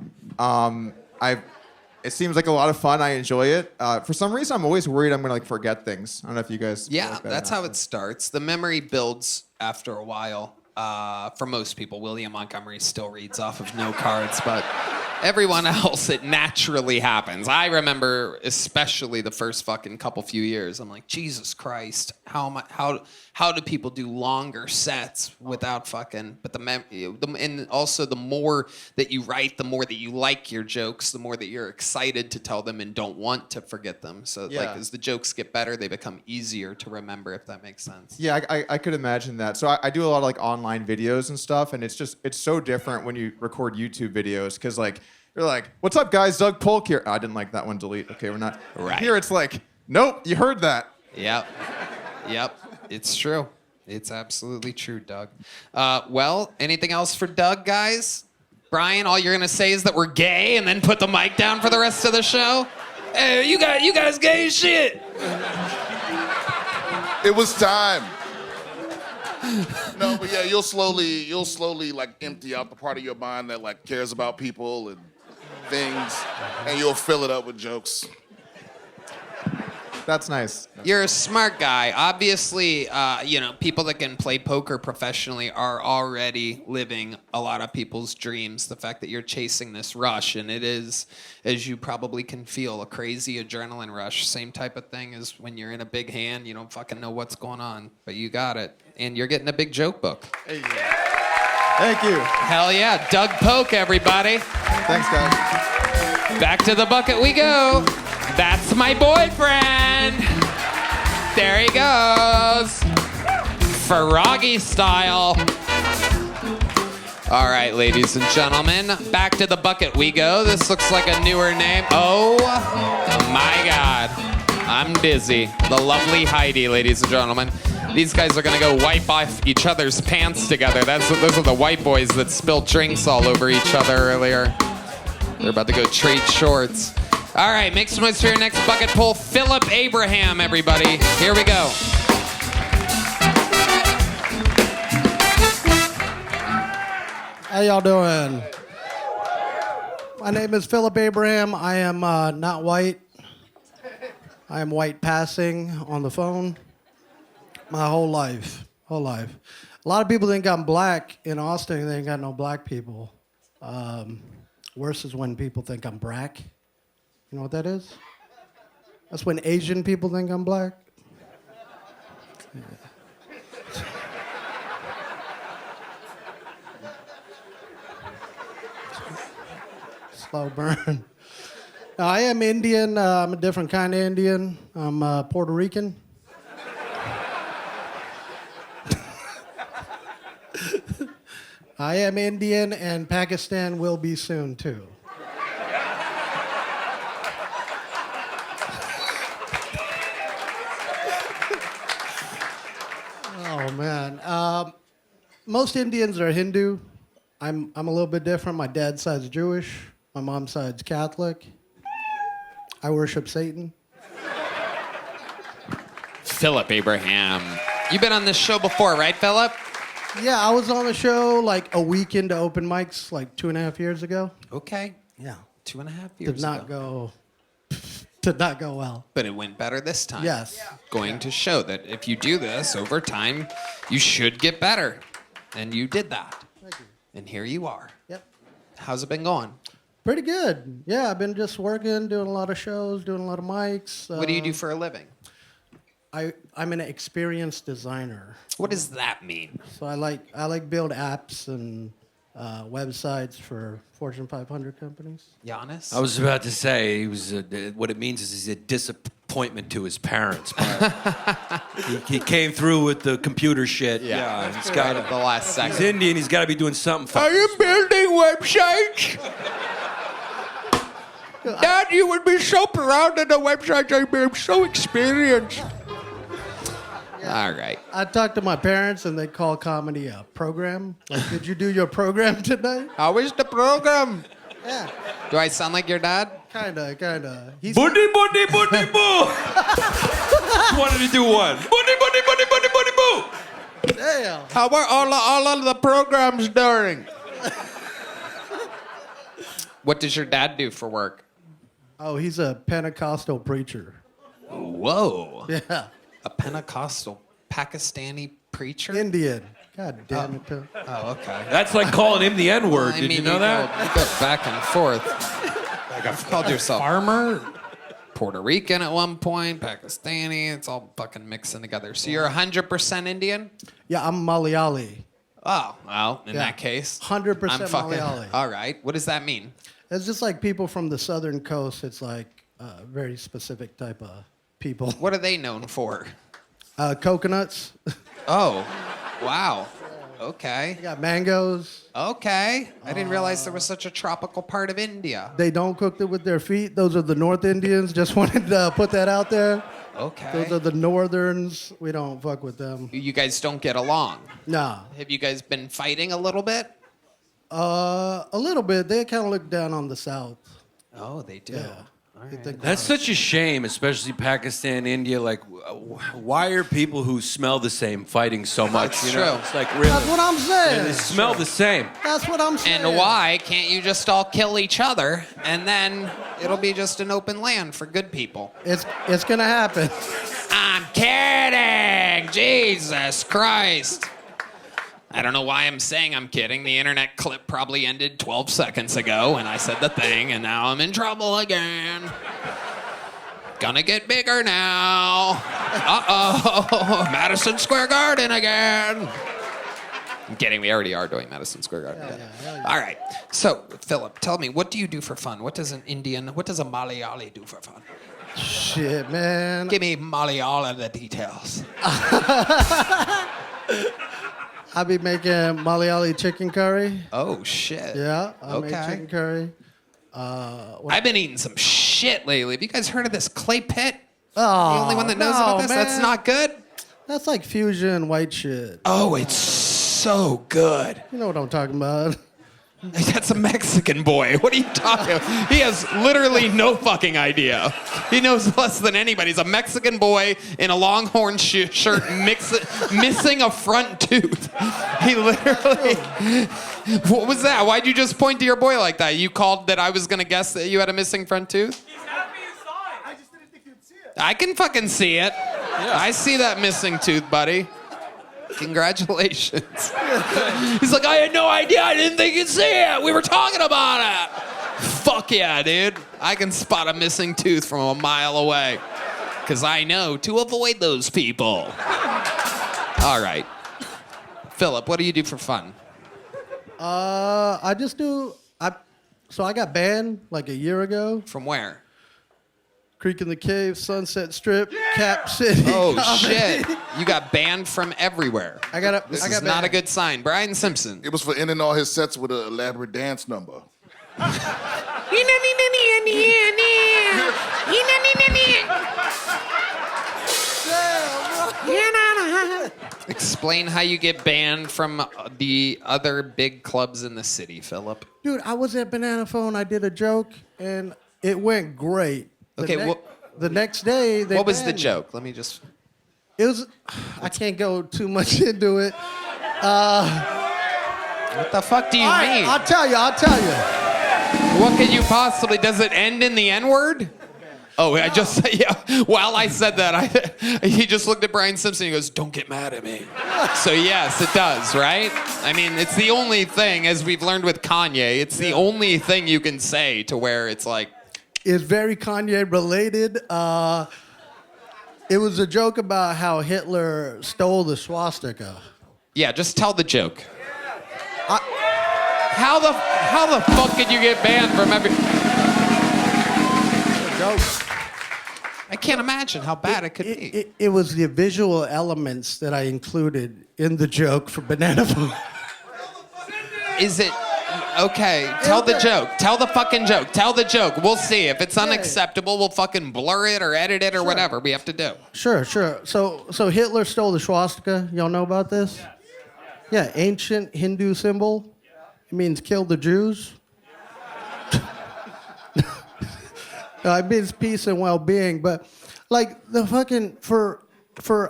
It seems like a lot of fun. I enjoy it. For some reason, I'm always worried I'm going to forget things. I don't know if you guys... Yeah, that's how it starts. The memory builds after a while. For most people, William Montgomery still reads off of no cards, but everyone else, it naturally happens. I remember especially the first fucking few years. I'm like, Jesus Christ, how do people do longer sets without fucking? But and also the more that you write, the more that you like your jokes, the more that you're excited to tell them and don't want to forget them. So like as the jokes get better, they become easier to remember, if that makes sense. Yeah, I could imagine that. So I do a lot of like online videos and stuff, and it's so different when you record YouTube videos because like you're like, what's up guys, Doug Polk here. Oh, I didn't like that one, delete. Okay, we're not right. Here it's like, nope, you heard that. Yep. It's true. It's absolutely true, Doug. Well, anything else for Doug, guys? Brian, all you're gonna say is that we're gay and then put the mic down for the rest of the show? Hey, you guys gay as shit. It was time. No, but yeah, you'll slowly like empty out the part of your mind that like cares about people and things, and you'll fill it up with jokes. That's nice. You're a smart guy. Obviously, people that can play poker professionally are already living a lot of people's dreams. The fact that you're chasing this rush, and it is, as you probably can feel, a crazy adrenaline rush. Same type of thing as when you're in a big hand, you don't fucking know what's going on, but you got it. And you're getting a big joke book. Hey. Thank you. Hell yeah. Doug Polk, everybody. Thanks, guys. Back to the bucket we go. That's my boyfriend. There he goes. Froggy style. All right, ladies and gentlemen, back to the bucket we go. This looks like a newer name. Oh my God. I'm dizzy. The lovely Heidi, ladies and gentlemen. These guys are gonna go wipe off each other's pants together. Those are the white boys that spilled drinks all over each other earlier. They're about to go trade shorts. All right, make some noise for your next bucket pull. Philip Abraham, everybody. Here we go. How y'all doing? My name is Philip Abraham. I am not white. I am white passing on the phone. My whole life. A lot of people think I'm black in Austin. They ain't got no black people. Worse is when people think I'm black. You know what that is? That's when Asian people think I'm black. Yeah. Slow burn. Now, I am Indian. I'm a different kind of Indian. I'm Puerto Rican. I am Indian, and Pakistan will be soon, too. Oh, man. Most Indians are Hindu. I'm a little bit different. My dad's side's Jewish. My mom's side's Catholic. I worship Satan. Philip Abraham. You've been on this show before, right, Philip? Yeah, I was on the show like a week into open mics like 2.5 years ago. Okay. Yeah. 2.5 years Did not go well. But it went better this time. Yes. Going to show that if you do this over time, you should get better. And you did that. Thank you. And here you are. Yep. How's it been going? Pretty good. Yeah, I've been just working, doing a lot of shows, doing a lot of mics. What do you do for a living? I'm an experienced designer. What does that mean? So I like build apps and websites for Fortune 500 companies. Yannis? I was about to say what it means is he's a disappointment to his parents. But he came through with the computer shit. Yeah, he's got at the last second. He's Indian. He's got to be doing something. Are you building websites? Dad, you would be so proud of the websites I build. So experienced. All right. I talked to my parents, and they call comedy a program. Like, did you do your program tonight? How is the program? Yeah. Do I sound like your dad? Kinda. Buddy, buddy, buddy, boo. Just wanted to do one. Buddy, buddy, buddy, buddy, buddy, boo. Damn. How are all of the programs doing? What does your dad do for work? Oh, he's a Pentecostal preacher. Whoa. Yeah. A Pentecostal Pakistani preacher? Indian. God damn it. Oh, okay. That's like calling him the N-word. Did you know that? You go back and forth. Called yourself farmer? Puerto Rican at one point, Pakistani. It's all fucking mixing together. So you're 100% Indian? Yeah, I'm Malayali. Oh, well, in Yeah. that case. 100% I'm fucking. Malayali. All right. What does that mean? It's just like people from the southern coast. It's like a very specific type of people. What are they known for? Coconuts. Oh, wow. Okay. They got mangoes. Okay. I didn't realize there was such a tropical part of India. They don't cook it with their feet. Those are the North Indians. Just wanted to put that out there. Okay. Those are the Northerns. We don't fuck with them. You guys don't get along. Nah. Have you guys been fighting a little bit? A little bit. They kind of look down on the South. Oh, they do. Yeah. They think That's such a shame, especially Pakistan, India. Like, why are people who smell the same fighting so much? That's you know? true. It's like really. That's what I'm saying. They smell the same. That's what I'm saying. And why can't you just all kill each other and then it'll be just an open land for good people? It's gonna happen. I'm kidding! Jesus Christ! I don't know why I'm saying I'm kidding. The internet clip probably ended 12 seconds ago and I said the thing and now I'm in trouble again. Gonna get bigger now. Uh-oh. Madison Square Garden again. I'm kidding. We already are doing Madison Square Garden. Yeah. All right. So, Philip, tell me, what do you do for fun? What does a Malayali do for fun? Shit, man. Give me Malayali the details. I be making Malayali chicken curry. Oh, shit. Yeah, I make Okay. chicken curry. I've been eating some shit lately. Have you guys heard of this clay pit? Oh, The only one that knows about this? man. That's not good? That's like fusion white shit. Oh, it's so good. You know what I'm talking about. That's a Mexican boy. What are you talking about? He has literally no fucking idea. He knows less than anybody. He's a Mexican boy in a longhorn shirt missing a front tooth. He literally... What was that? Why'd you just point to your boy like that? You called that I was going to guess that you had a missing front tooth? He's happy inside. I just didn't think you'd see it. I can fucking see it. I see that missing tooth, buddy. Congratulations. He's like, I had no idea. I didn't think you'd see it. We were talking about it. Fuck yeah, dude. I can spot a missing tooth from a mile away. Because I know to avoid those people. All right. Philip, what do you do for fun? I just do. So I got banned like a year ago. From where? Creek in the Cave, Sunset Strip, Cap City. Oh Comedy. shit! You got banned from everywhere. This is not a good sign. Brian Simpson. It was for ending all his sets with an elaborate dance number. Explain how you get banned from the other big clubs in the city, Philip. Dude, I was at Banana Phone. I did a joke, and it went great. The next day, they what was the banned me. joke? Let me just. It was. I can't go too much into it. What the fuck do you mean? I'll tell you. What could you possibly? Does it end in the N-word? Oh, I just yeah. While I said that, he just looked at Brian Simpson. He goes, "Don't get mad at me." So yes, it does, right? I mean, it's the only thing, as we've learned with Kanye, it's the only thing you can say to where it's like. It's very Kanye related. It was a joke about how Hitler stole the swastika. Yeah, just tell the joke. How the fuck could you get banned from every? Joke. I can't imagine how bad it could be. It was the visual elements that I included in the joke for Banana Phone. Is it okay? Tell the joke. Tell the fucking joke. Tell the joke. We'll see. If it's unacceptable, we'll fucking blur it or edit it or whatever we have to do. Sure. So Hitler stole the swastika. Y'all know about this? Yeah, ancient Hindu symbol. It means kill the Jews. No, it means peace and well-being. But like the fucking for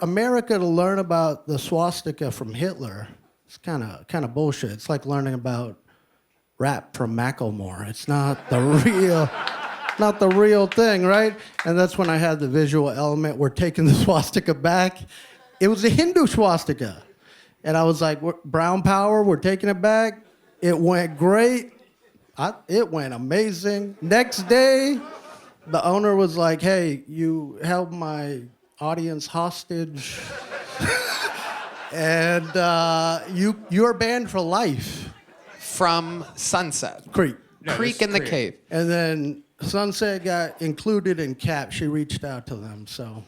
America to learn about the swastika from Hitler, it's kind of bullshit. It's like learning about rap from Macklemore. It's not the real thing, right? And that's when I had the visual element. We're taking the swastika back. It was a Hindu swastika. And I was like, brown power, we're taking it back. It went great. It went amazing. Next day, the owner was like, hey, you held my audience hostage. And you're banned for life. From Sunset. Creek. Creek in the Cave. And then Sunset got included in Cap. She reached out to them. So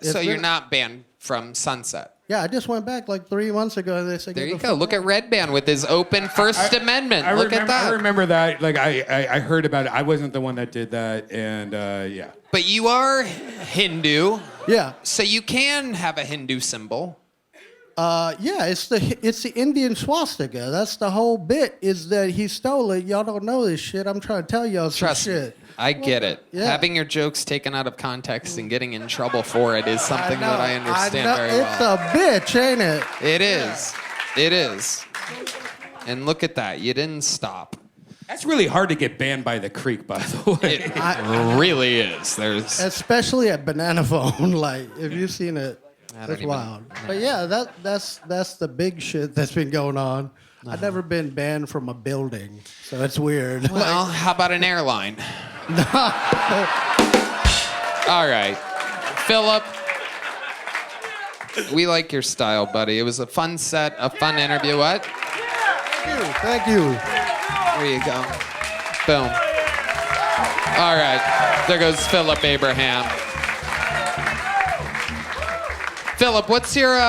So you're not banned from Sunset. Yeah, I just went back like 3 months ago. And they said, there you go. Look at Redban with his open First Amendment. Look at that. I remember that. Like I heard about it. I wasn't the one that did that, and yeah. But you are Hindu. Yeah. So you can have a Hindu symbol. Yeah, it's the Indian swastika. That's the whole bit. Is that he stole it? Y'all don't know this shit. I'm trying to tell y'all some shit. I get it. Yeah. Having your jokes taken out of context and getting in trouble for it is something that I understand very well. It's a bitch, ain't it? It is. It is. And look at that. You didn't stop. That's really hard to get banned by the Creek, by the way. It really is. Especially at Banana Phone. Like, if you've seen it, it's wild. But yeah, that's the big shit that's been going on. I've never been banned from a building, so it's weird. Well, how about an airline? All right. Philip, we like your style, buddy. It was a fun set, a fun interview. What? Thank you. There you go. Boom. All right. There goes Philip Abraham. Philip, what's your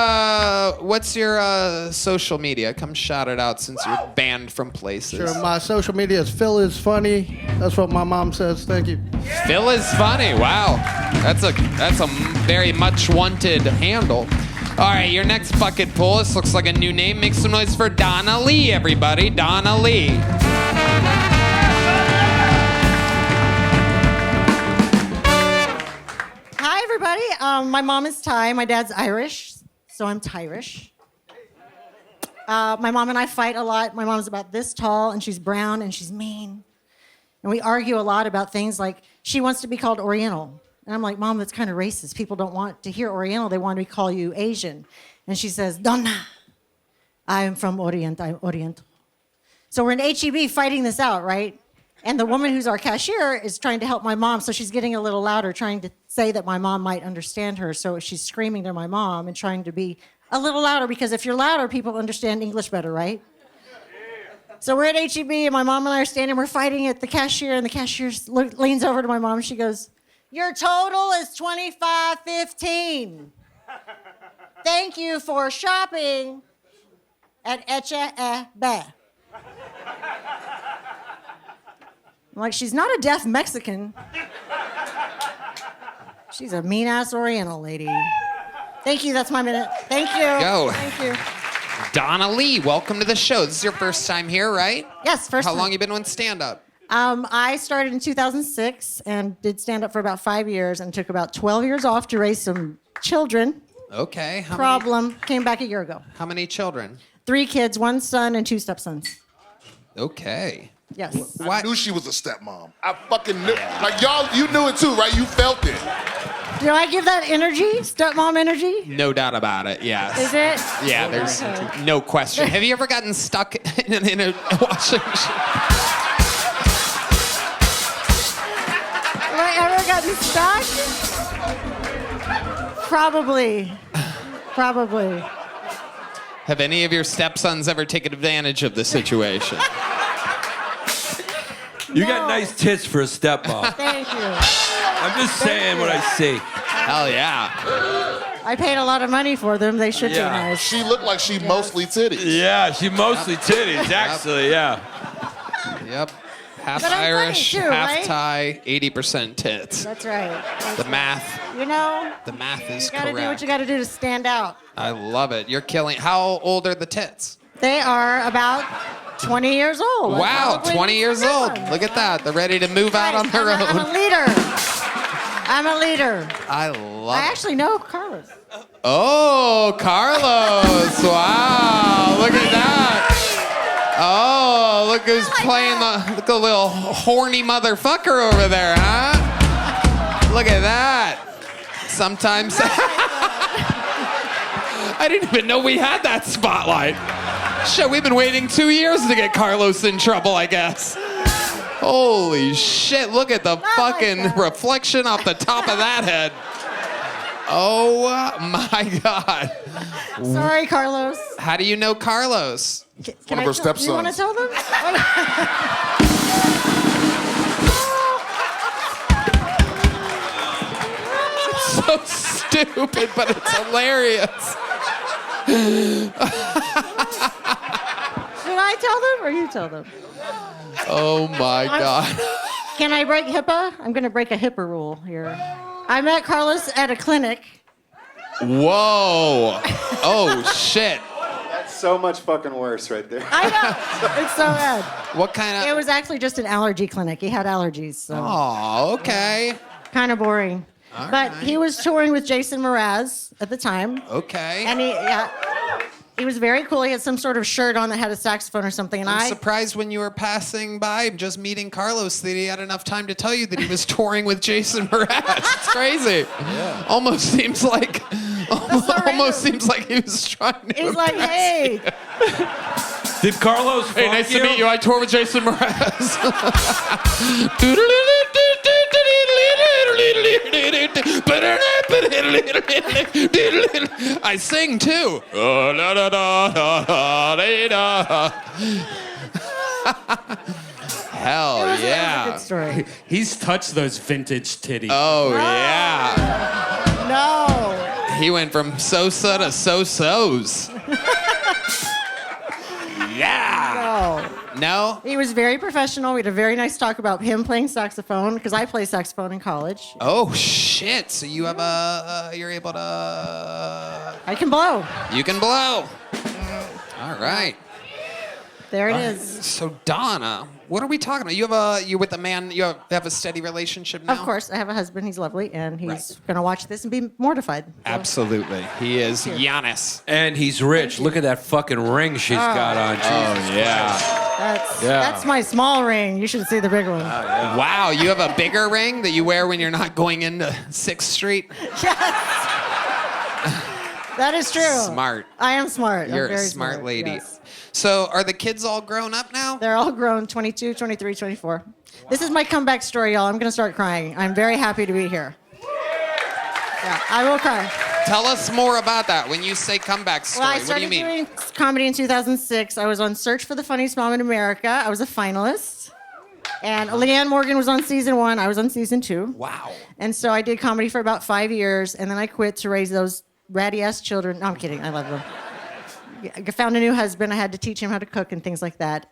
social media? Come shout it out since you're banned from places. Sure, my social media is Phil is funny. That's what my mom says. Thank you. Phil is funny. Wow, that's a very much wanted handle. All right, your next bucket pull. This looks like a new name. Make some noise for Donna Lee, everybody. Donna Lee. Hi, everybody. My mom is Thai. My dad's Irish, so I'm Thyrish. My mom and I fight a lot. My mom's about this tall, and she's brown, and she's mean. And we argue a lot about things like she wants to be called Oriental. And I'm like, Mom, that's kind of racist. People don't want to hear Oriental. They want to call you Asian. And she says, Donna, I am from Orient. I'm Oriental. So we're in HEB fighting this out, right? And the woman who's our cashier is trying to help my mom, so she's getting a little louder, trying to say that my mom might understand her. So she's screaming to my mom and trying to be a little louder, because if you're louder, people understand English better, right? So we're at HEB, and my mom and I are standing, we're fighting at the cashier, and the cashier leans over to my mom, and she goes, your total is $25.15. Thank you for shopping at HEB. I'm like, she's not a deaf Mexican. She's a mean-ass Oriental lady. Thank you, that's my minute. Thank you. Go. Thank you. Donna Lee, welcome to the show. This is your first time here, right? Yes, first How time. long you been doing stand-up? I started in 2006 and did stand-up for about 5 years and took about 12 years off to raise some children. Okay. Came back a year ago. How many children? 3 kids, 1 son and 2 stepsons. Okay. Yes. I knew she was a stepmom. I fucking knew. Like, y'all, you knew it too, right? You felt it. Do I give that energy? Stepmom energy? No doubt about it, yes. Is it? Yeah, there's Okay. no question. Have you ever gotten stuck in a washing machine? Have I ever gotten stuck? Probably. Have any of your stepsons ever taken advantage of the situation? You got nice tits for a stepmom. Thank you. I'm just saying what I see. Hell yeah. I paid a lot of money for them. They should be nice. She looked like she mostly titties. Yeah, she mostly titties, actually, yeah. Yep. Half But I'm funny Irish, too, half right? Thai, 80% tits. That's right. The math. You know, The math is you gotta correct. do what you gotta do to stand out. I love it. You're killing. How old are the tits? They are about 20 years old. Wow, Probably 20 years old. someone. Look at that. They're ready to move out on their I'm a own. leader. I'm a leader. I love I it. actually know Carlos. Oh, Carlos. Wow. Look at that. Oh, look who's playing look at the little horny motherfucker over there, huh? Look at that. Sometimes I didn't even know we had that spotlight. Shit, we've been waiting 2 years to get Carlos in trouble, I guess. Holy shit, look at the fucking reflection off the top of that head. Oh my God. Sorry, Carlos. How do you know Carlos? Can I tell- You want to tell them? It's so stupid, but it's hilarious. Should I tell them or you tell them? Oh my God. Can I break HIPAA? I'm going to break a HIPAA rule here. I met Carlos at a clinic. Whoa. Oh shit. That's so much fucking worse right there. I know. It's so bad. What kind It of? was actually just an allergy clinic. He had allergies, so Oh, okay. kind of boring. All But right. he was touring with Jason Mraz at the time. Okay. And he was very cool. He had some sort of shirt on that had a saxophone or something. And I'm surprised when you were passing by, just meeting Carlos, that he had enough time to tell you that he was touring with Jason Mraz. It's crazy. Yeah. Almost seems like he was trying to. He's like, hey. Did Carlos Hey, nice to meet you. I tour with Jason Mraz. I sing too. Hell That was a yeah. good story. He's touched those vintage titties. Oh yeah. No. He went from Sosa to So-Sos. Yeah. No. No? He was very professional. We had a very nice talk about him playing saxophone because I play saxophone in college. Oh shit! So you have you're able to. I can blow. You can blow. All right. There it All is. right. So Donna, what are we talking about? You with a man? You have a steady relationship now? Of course, I have a husband. He's lovely, and he's going to watch this and be mortified. Absolutely. He is Yannis. And he's rich. Look at that fucking ring she's got on. Jesus Christ. That's my small ring. You should see the big one. Wow, you have a bigger ring that you wear when you're not going into 6th Street? Yes. That is true. Smart. I am smart. I'm You're a very smart lady. Yes. So are the kids all grown up now? They're all grown, 22, 23, 24. This is my comeback story, y'all. I'm going to start crying. I'm very happy to be here. Yeah, I will cry. Tell us more about that. When you say comeback story, Well, I what do you started mean? doing comedy in 2006. I was on Search for the Funniest Mom in America. I was a finalist. And Leanne Morgan was on season 1. I was on season 2. Wow. And so I did comedy for about 5 years, and then I quit to raise those ratty-ass children. No, I'm kidding. I love them. I found a new husband. I had to teach him how to cook and things like that.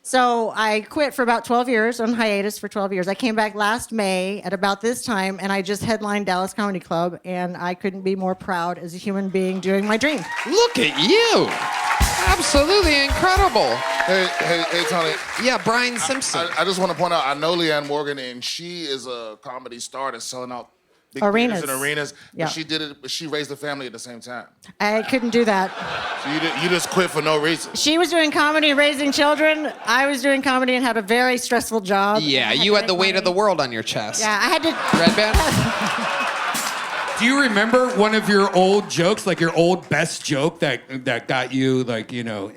So I quit for about 12 years, on hiatus for 12 years. I came back last May at about this time, and I just headlined Dallas Comedy Club, and I couldn't be more proud as a human being doing my dream. Look at you. Absolutely incredible. Hey, Tony. Yeah, Brian Simpson. I just want to point out, I know Leanne Morgan, and she is a comedy star that's selling out big Arenas. theaters and arenas. Yeah. But she did it, but she raised a family at the same time. I couldn't do that. So you just quit for no reason. She was doing comedy and raising children. I was doing comedy and had a very stressful job. Yeah, you had the weight of the world on your chest. Yeah, I had to. Redban? Do you remember one of your old jokes, like your old best joke that got you, like, you know?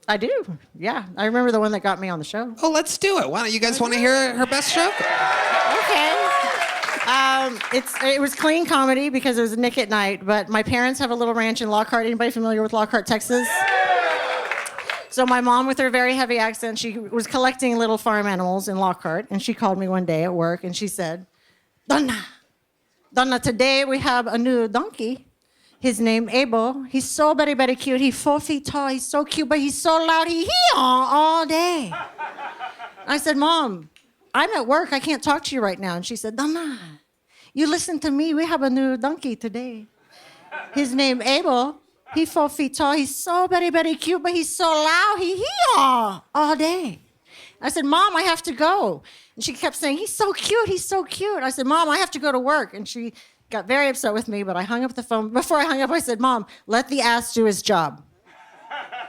I do. Yeah, I remember the one that got me on the show. Oh, let's do it. Why don't you guys want to hear her best joke? Okay. It was clean comedy because it was Nick at Night, but my parents have a little ranch in Lockhart. Anybody familiar with Lockhart, Texas? So my mom, with her very heavy accent, she was collecting little farm animals in Lockhart, and she called me one day at work, and she said, Donna, today we have a new donkey. His name Abel. He's so very, very cute. He's 4 feet tall. He's so cute, but he's so loud. He all day. I said, Mom, I'm at work. I can't talk to you right now. And she said, Donna, you listen to me. We have a new donkey today. His name Abel. He's 4 feet tall. He's so very, very cute, but he's so loud. He all day. I said, Mom, I have to go. And she kept saying, he's so cute. He's so cute. I said, Mom, I have to go to work. And she got very upset with me, but I hung up the phone. Before I hung up, I said, Mom, let the ass do his job.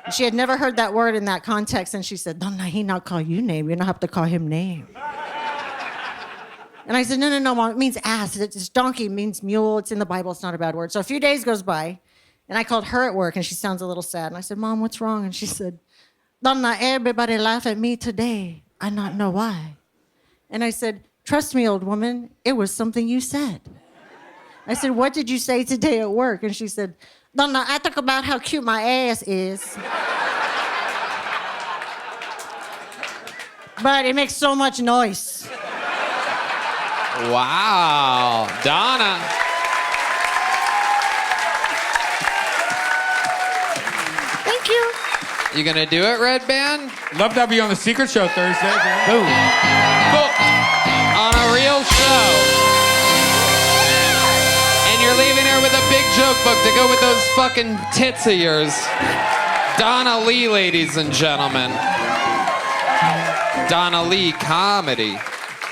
And she had never heard that word in that context, and she said, Donna, he not call you name. You don't have to call him name. And I said, no, Mom, it means ass. It's donkey, it means mule. It's in the Bible. It's not a bad word. So a few days goes by, and I called her at work, and she sounds a little sad. And I said, Mom, what's wrong? And she said, Donna, everybody laugh at me today. I not know why. And I said, trust me, old woman, it was something you said. I said, what did you say today at work? And she said, Donna, I talk about how cute my ass is. But it makes so much noise. Wow. Donna. Thank you. You gonna do it, Redban? Love to have you on the Secret Show Thursday. Boom. Booked on a real show. And you're leaving here with a big joke book to go with those fucking tits of yours. Donna Lee, ladies and gentlemen. Donna Lee comedy.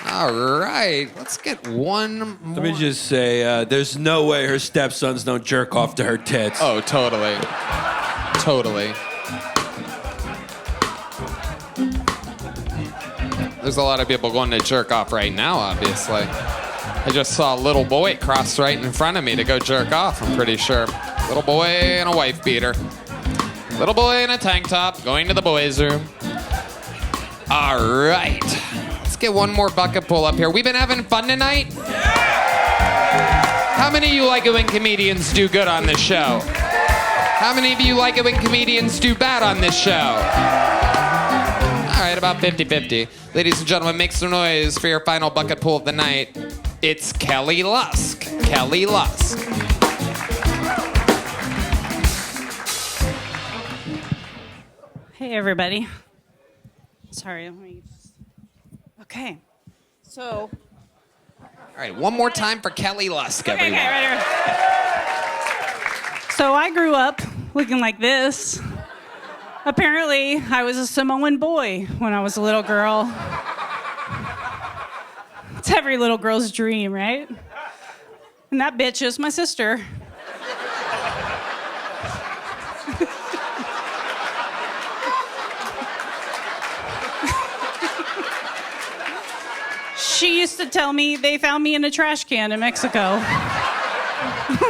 All right, let's get one more. Let me just say, there's no way her stepsons don't jerk off to her tits. Oh, totally. Totally. There's a lot of people going to jerk off right now, obviously. I just saw a little boy cross right in front of me to go jerk off, I'm pretty sure. Little boy in a wife beater. Little boy in a tank top going to the boys' room. All right. Let's get one more bucket pull up here. We've been having fun tonight? How many of you like it when comedians do good on this show? How many of you like it when comedians do bad on this show? All right, about 50-50. Ladies and gentlemen, make some noise for your final bucket pull of the night. It's Kelly Lusk. Kelly Lusk. Hey, everybody. Sorry, let me... Okay, so... All right, one more time for Kelly Lusk, everyone. Okay, right here. So I grew up looking like this. Apparently, I was a Samoan boy when I was a little girl. It's every little girl's dream, right? And that bitch is my sister. She used to tell me they found me in a trash can in Mexico.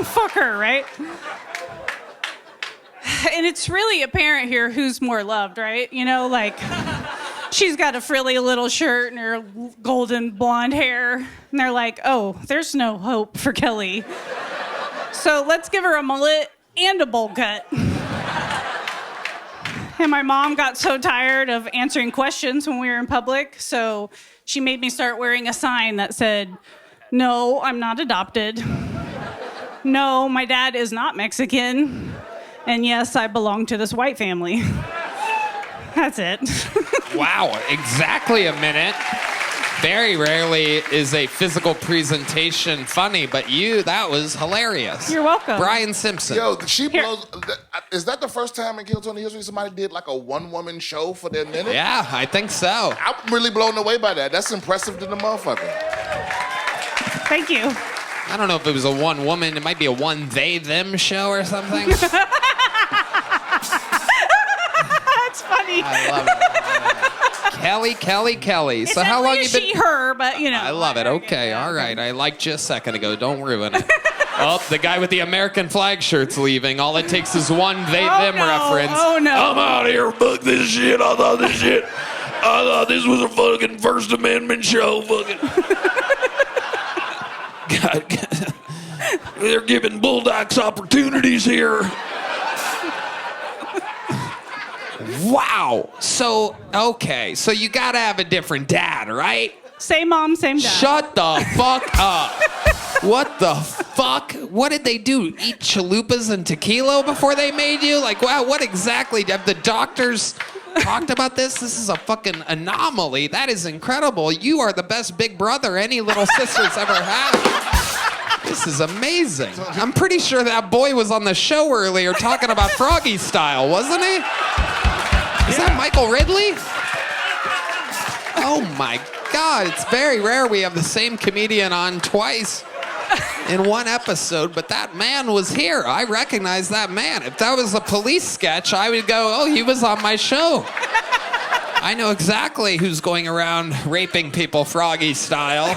Fuck her, right? And it's really apparent here who's more loved, right? You know, like, she's got a frilly little shirt and her golden blonde hair. And they're like, oh, there's no hope for Kelly. So let's give her a mullet and a bowl cut. And my mom got so tired of answering questions when we were in public, so she made me start wearing a sign that said, no, I'm not adopted. No, my dad is not Mexican. And yes, I belong to this white family. That's it. Wow, exactly a minute. Very rarely is a physical presentation funny, but that was hilarious. You're welcome. Brian Simpson. Yo, she blows. Is that the first time in Kill Tony history somebody did like a one-woman show for their minute? Yeah, I think so. I'm really blown away by that. That's impressive to the motherfucker. Thank you. I don't know if it was a one-woman. It might be a one-they-them show or something. That's funny. I love it. Kelly. It's So how long definitely you been? she, her, but you know. I love it. Okay, all right. I liked you a second ago. Don't ruin it. Oh, the guy with the American flag shirt's leaving. All it takes is one they-them reference. Oh, no. I'm out of here. Fuck this shit. I thought this was a fucking First Amendment show. Fucking. God. They're giving bulldogs opportunities here. Wow. So you gotta have a different dad, right? Same mom, same dad. Shut the fuck up. What the fuck? What did they do? Eat chalupas and tequila before they made you? Like, wow, what exactly? Have the doctors talked about this? This is a fucking anomaly. That is incredible. You are the best big brother any little sister's ever had. This is amazing. I'm pretty sure that boy was on the show earlier talking about Froggy Style, wasn't he? Is that Michael Ridley? Oh my God, it's very rare we have the same comedian on twice in one episode, but that man was here. I recognize that man. If that was a police sketch, I would go, oh, he was on my show. I know exactly who's going around raping people Froggy style.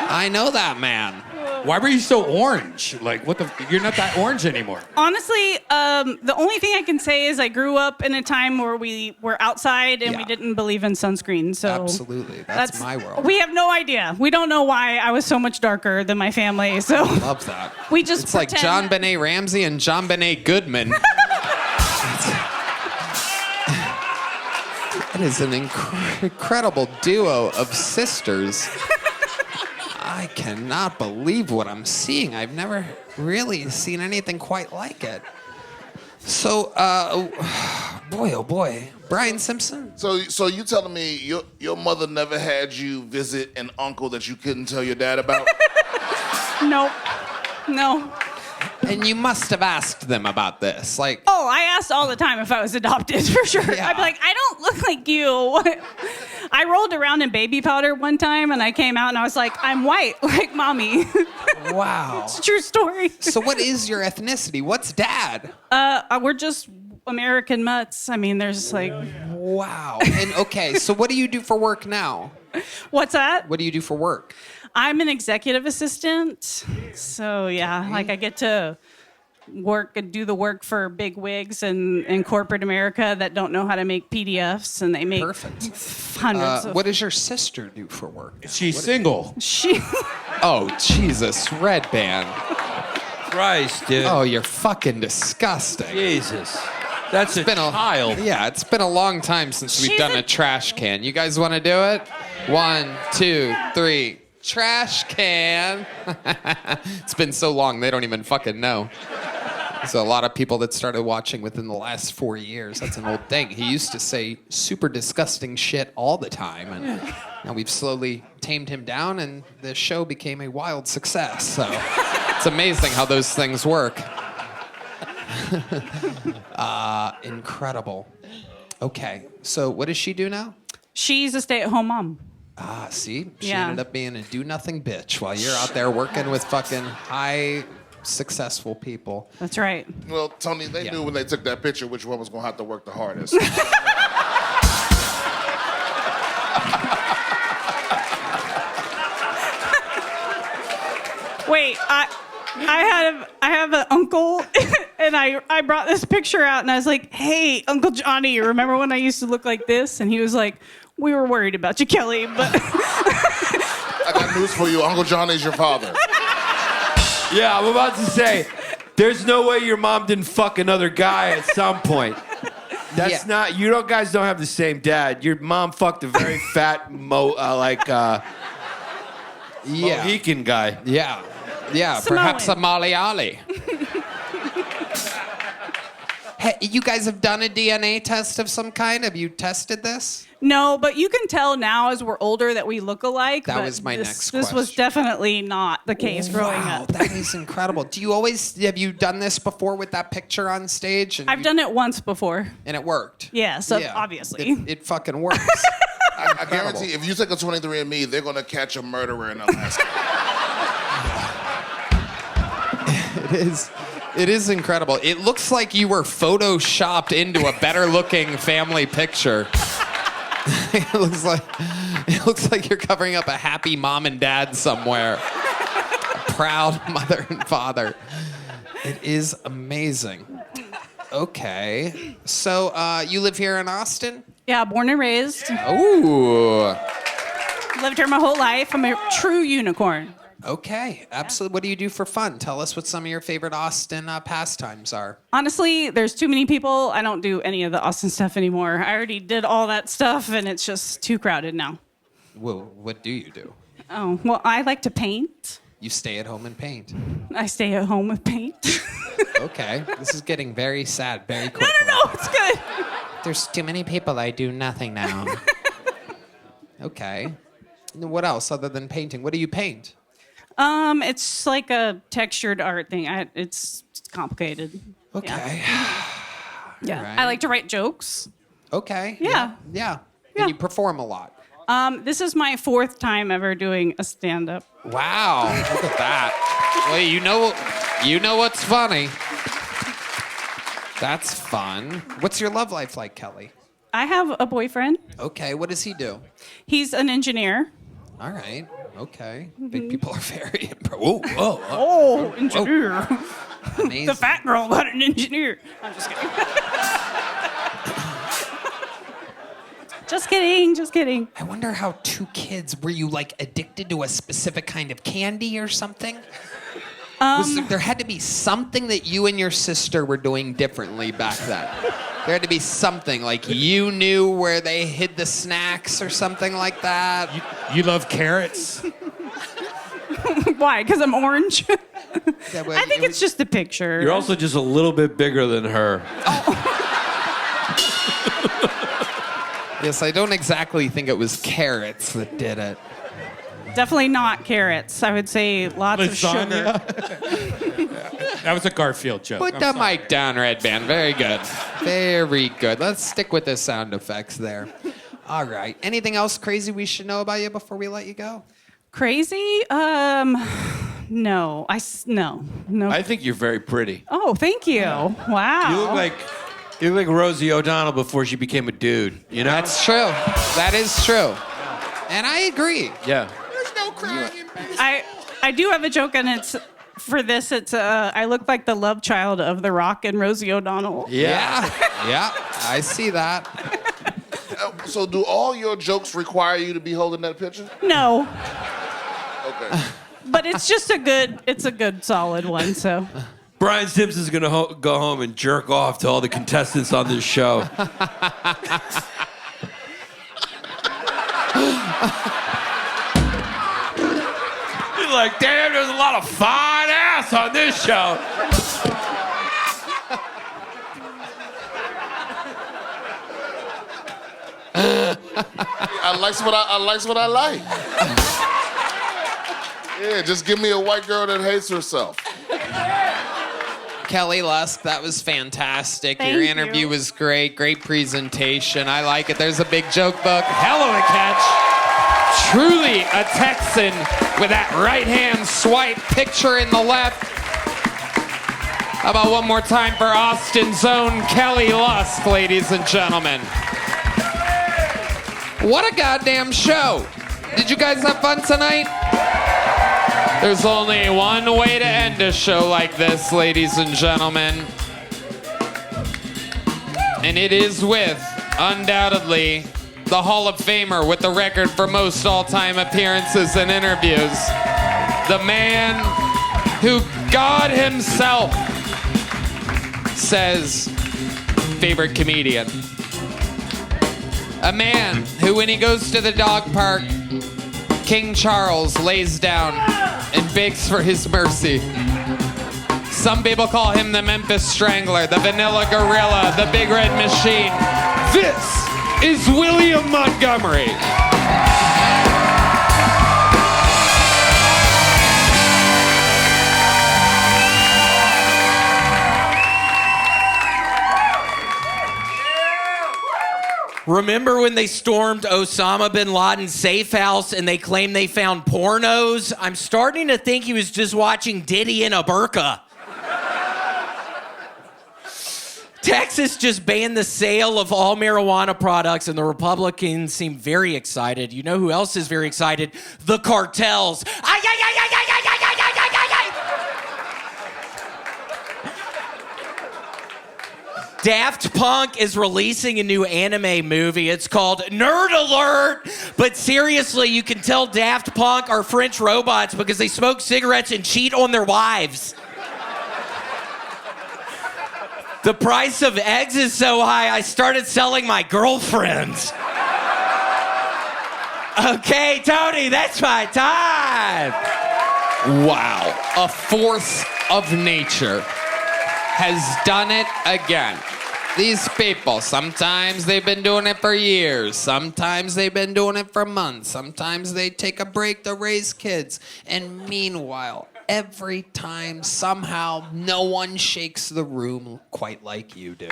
I know that man. Why were you so orange? Like, you're not that orange anymore. Honestly, the only thing I can say is I grew up in a time where we were outside and we didn't believe in sunscreen. So absolutely, that's my world. We have no idea. We don't know why I was so much darker than my family. So I love that. We just it's like John Benet Ramsey and John Benet Goodman. It is an incredible duo of sisters. I cannot believe what I'm seeing. I've never really seen anything quite like it. So, boy, oh boy, Brian Simpson. So you telling me your mother never had you visit an uncle that you couldn't tell your dad about? No. And you must have asked them about this, like. Oh, I asked all the time if I was adopted, for sure. Yeah. I'd be like, I don't look like you. I rolled around in baby powder one time, and I came out, and I was like, I'm white, like mommy. Wow. It's a true story. So what is your ethnicity? What's dad? We're just American mutts. I mean, there's like. Wow. And okay, so what do you do for work now? What's that? What do you do for work? I'm an executive assistant. So yeah, like I get to work and do the work for big wigs in corporate America that don't know how to make PDFs, and they make hundreds of. What does your sister do for work? She's single. Oh, Jesus, Redban. Christ, dude. Oh, you're fucking disgusting. Jesus. That's It's been child. Yeah, it's been a long time since we've done a trash can. You guys want to do it? 1, 2, 3. Trash can. It's been so long, they don't even fucking know. There's a lot of people that started watching within the last 4 years. That's an old thing. He used to say super disgusting shit all the time, and now we've slowly tamed him down, and the show became a wild success. So it's amazing how those things work. Incredible. Okay, so what does she do now? She's a stay-at-home mom. Ah, see? She Yeah. ended up being a do-nothing bitch while you're out there working with fucking high, successful people. That's right. Well, Tony, they knew when they took that picture which one was going to have to work the hardest. Wait, I have an uncle And I brought this picture out and I was like, hey, Uncle Johnny, you remember when I used to look like this? And he was like, we were worried about you, Kelly, but... I got news for you. Uncle Johnny's your father. Yeah, I'm about to say, there's no way your mom didn't fuck another guy at some point. That's not, guys don't have the same dad. Your mom fucked a very fat, Mohican guy. Yeah. Yeah, Samoan. perhaps a Malayali. Hey, you guys have done a DNA test of some kind? Have you tested this? No, but you can tell now as we're older that we look alike. That but was my next This was definitely not the case growing Wow, up. that is incredible. Have you done this before with that picture on stage? I've done it once before. And it worked? Yeah, so obviously. It fucking works. I guarantee if you take a 23andMe, they're going to catch a murderer in Alaska. It is incredible. It looks like you were photoshopped into a better looking family picture. It looks like you're covering up a happy mom and dad somewhere. A proud mother and father. It is amazing. Okay. So you live here in Austin? Yeah, born and raised. Ooh. Lived here my whole life. I'm a true unicorn. Okay, absolutely. What do you do for fun? Tell us what some of your favorite Austin pastimes are. Honestly, there's too many people. I don't do any of the Austin stuff anymore. I already did all that stuff, and it's just too crowded now. Well, what do you do? Oh, well, I like to paint. You stay at home and paint. I stay at home with paint. Okay, this is getting very sad very quickly. No, it's good. There's too many people. I do nothing now. Okay. What else other than painting? What do you paint? It's like a textured art thing. It's complicated. Okay. Yeah. Right. I like to write jokes. Okay. Yeah. Yeah. And you perform a lot. This is my 4th time ever doing a stand-up. Wow. Look at that. Well, you know what's funny. That's fun. What's your love life like, Kelly? I have a boyfriend. Okay. What does he do? He's an engineer. All right. Okay. Mm-hmm. Big people are very impressed. Oh, engineer. Amazing. The fat girl got an engineer. I'm just kidding. Just kidding. I wonder how 2 kids, were you like addicted to a specific kind of candy or something? There had to be something that you and your sister were doing differently back then. There had to be something, like you knew where they hid the snacks or something like that. You love carrots? Why? Because I'm orange? Yeah, well, I think it's just the picture. You're also just a little bit bigger than her. Yes, I don't exactly think it was carrots that did it. Definitely not carrots. I would say lots of sugar. That was a Garfield joke. Put the mic down, Redban. Very good. Very good. Let's stick with the sound effects there. All right. Anything else crazy we should know about you before we let you go? Crazy? No. No. I think you're very pretty. Oh, thank you. Wow. You look like Rosie O'Donnell before she became a dude. You know? That's true. That is true. And I agree. Yeah. There's no crying. I do have a joke, and it's for this. It's I look like the love child of The Rock and Rosie O'Donnell. Yeah. Yeah. I see that. So do all your jokes require you to be holding that picture? No. Okay. But it's just a good solid one. So. Brian Simpson's gonna go home and jerk off to all the contestants on this show. You're like, damn, there's a lot of fine ass on this show. I likes what I like. Yeah, just give me a white girl that hates herself. Kelly Lusk, that was fantastic. Thank Your you. interview was great. Great presentation. I like it. There's a big joke book. Hell of a catch. Truly a Texan with that right-hand swipe. Picture in the left. How about one more time for Austin's own Kelly Lusk, ladies and gentlemen. What a goddamn show. Did you guys have fun tonight? There's only one way to end a show like this, ladies and gentlemen. And it is with, undoubtedly, the Hall of Famer with the record for most all-time appearances and interviews. The man who God himself says favorite comedian. A man who, when he goes to the dog park, King Charles lays down and begs for his mercy. Some people call him the Memphis Strangler, the Vanilla Gorilla, the Big Red Machine. This is William Montgomery. Remember when they stormed Osama bin Laden's safe house and they claimed they found pornos? I'm starting to think he was just watching Diddy in a burqa. Texas just banned the sale of all marijuana products, and the Republicans seem very excited. You know who else is very excited? The cartels. Daft Punk is releasing a new anime movie. It's called Nerd Alert. But seriously, you can tell Daft Punk are French robots because they smoke cigarettes and cheat on their wives. The price of eggs is so high, I started selling my girlfriends. Okay, Tony, that's my time. Wow. A force of nature has done it again. These people, sometimes they've been doing it for years. Sometimes they've been doing it for months. Sometimes they take a break to raise kids. And meanwhile, every time, somehow, no one shakes the room quite like you do.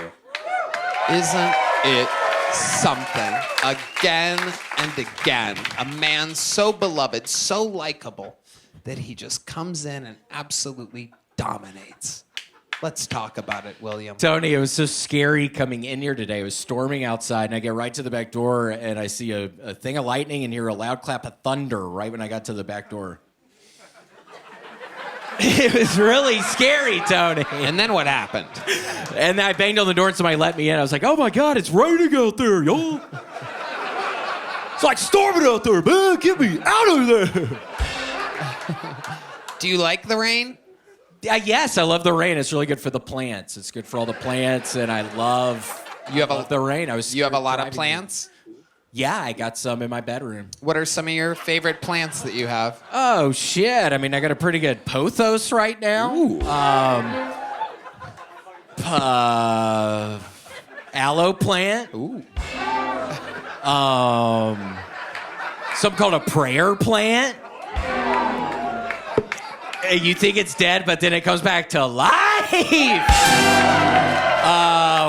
Isn't it something? Again and again. A man so beloved, so likable, that he just comes in and absolutely dominates. Let's talk about it, William. Tony, it was so scary coming in here today. It was storming outside, and I get right to the back door, and I see a thing of lightning and hear a loud clap of thunder right when I got to the back door. It was really scary, Tony. And then what happened? And I banged on the door and somebody let me in. I was like, oh my God, it's raining out there, y'all. It's like storming out there, man. Get me out of there. Do you like the rain? Yes, I love the rain. It's really good for the plants. It's good for all the plants, and I love the rain. You have a lot of plants? Yeah, I got some in my bedroom. What are some of your favorite plants that you have? Oh, shit. I mean, I got a pretty good pothos right now. Ooh. Aloe plant. Ooh. Something called a prayer plant. You think it's dead, but then it comes back to life.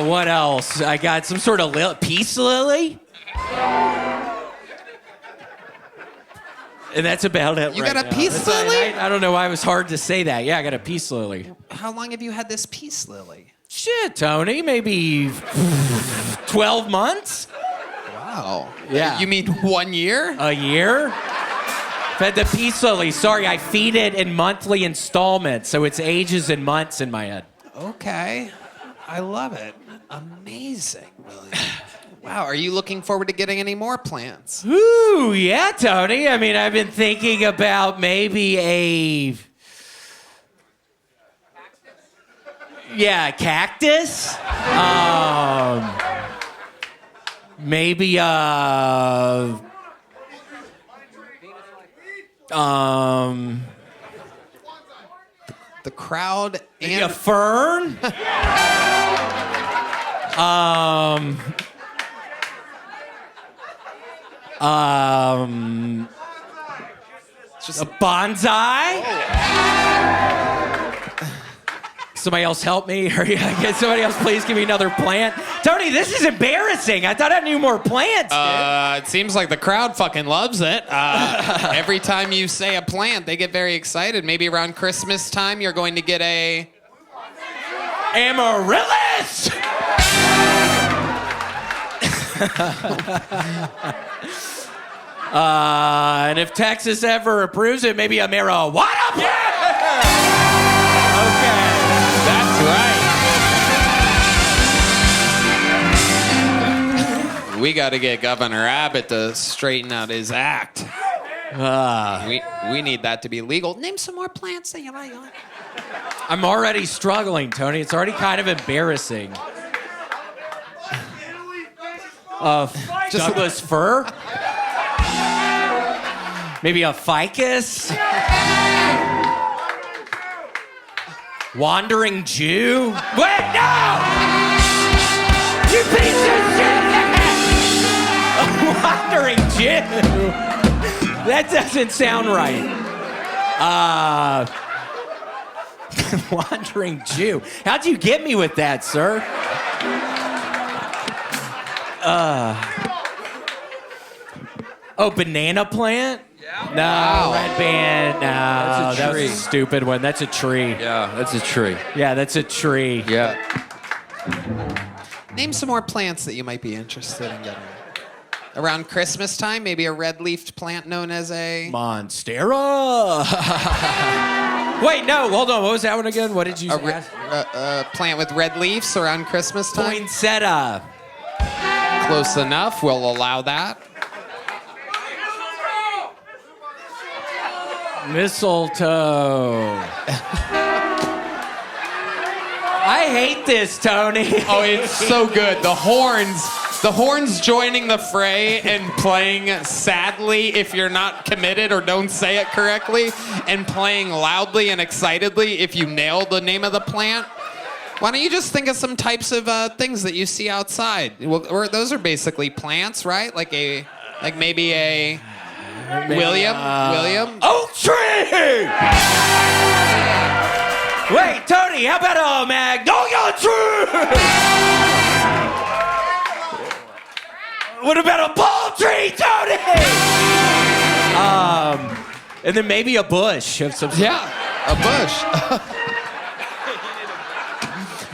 What else? I got some sort of peace lily. And that's about it. You right got a now. peace lily? I don't know why it was hard to say that. Yeah, I got a peace lily. How long have you had this peace lily? Shit, Tony, maybe 12 months. Wow. Yeah. You mean 1 year? A year? Fed the peace lily. Sorry, I feed it in monthly installments, so it's ages and months in my head. Okay. I love it. Amazing, William. Wow, are you looking forward to getting any more plants? Ooh, yeah, Tony. I mean, I've been thinking about maybe a... Yeah, cactus. Maybe the crowd and a fern. Just a bonsai. Somebody else help me? Or can somebody else please give me another plant? Tony, this is embarrassing. I thought I knew more plants, dude. It seems like the crowd fucking loves it. Every time you say a plant, they get very excited. Maybe around Christmas time, you're going to get a... Amaryllis! And if Texas ever approves it, maybe a marijuana plant! Okay. That's right. We got to get Governor Abbott to straighten out his act. We need that to be legal. Name some more plants that you like. I'm already struggling, Tony. It's already kind of embarrassing. Douglas fir? Maybe a ficus? Wandering Jew? Wait, no! You piece of shit! A wandering Jew? That doesn't sound right. Wandering Jew. How'd you get me with that, sir? Banana plant? Yeah. No, Redban. No, That's a that tree. was a stupid one. That's a tree. Yeah, that's a tree. Yeah, that's a tree. Yeah. Name some more plants that you might be interested in getting. Around Christmas time, maybe a red-leafed plant known as a... Monstera. Wait, no, hold on. What was that one again? What did you say? A plant with red leaves around Christmas time? Poinsettia. Close enough. We'll allow that. Mistletoe. I hate this, Tony. Oh, it's so good. The horns joining the fray and playing sadly if you're not committed or don't say it correctly, and playing loudly and excitedly if you nail the name of the plant. Why don't you just think of some types of things that you see outside? Well, those are basically plants, right? Like maybe a William. Oak tree. Wait, Tony, how about a magnolia tree? What about a palm tree, Tony? And then maybe a bush of some sort. Yeah, a bush.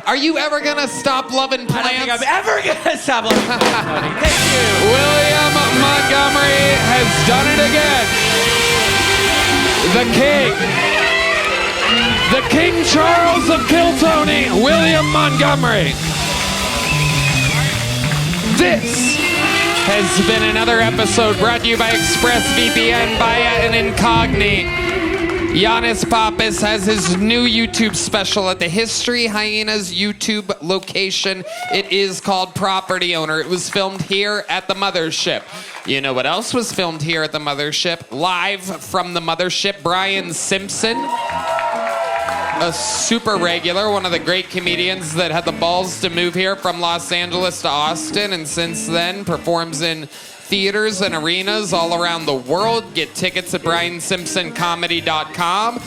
Are you ever gonna stop loving plants? I don't think I'm ever gonna stop loving plants, Tony. Thank you. William Montgomery has done it again. The King Charles of Kiltony, William Montgomery. This has been another episode brought to you by ExpressVPN via an Incogni. Yannis Pappas has his new YouTube special at the History Hyenas YouTube location. It is called Property Owner. It was filmed here at the Mothership. You know what else was filmed here at the Mothership? Live from the Mothership, Brian Simpson. A super regular, one of the great comedians that had the balls to move here from Los Angeles to Austin, and since then performs in theaters and arenas all around the world. Get tickets at BrianSimpsonComedy.com.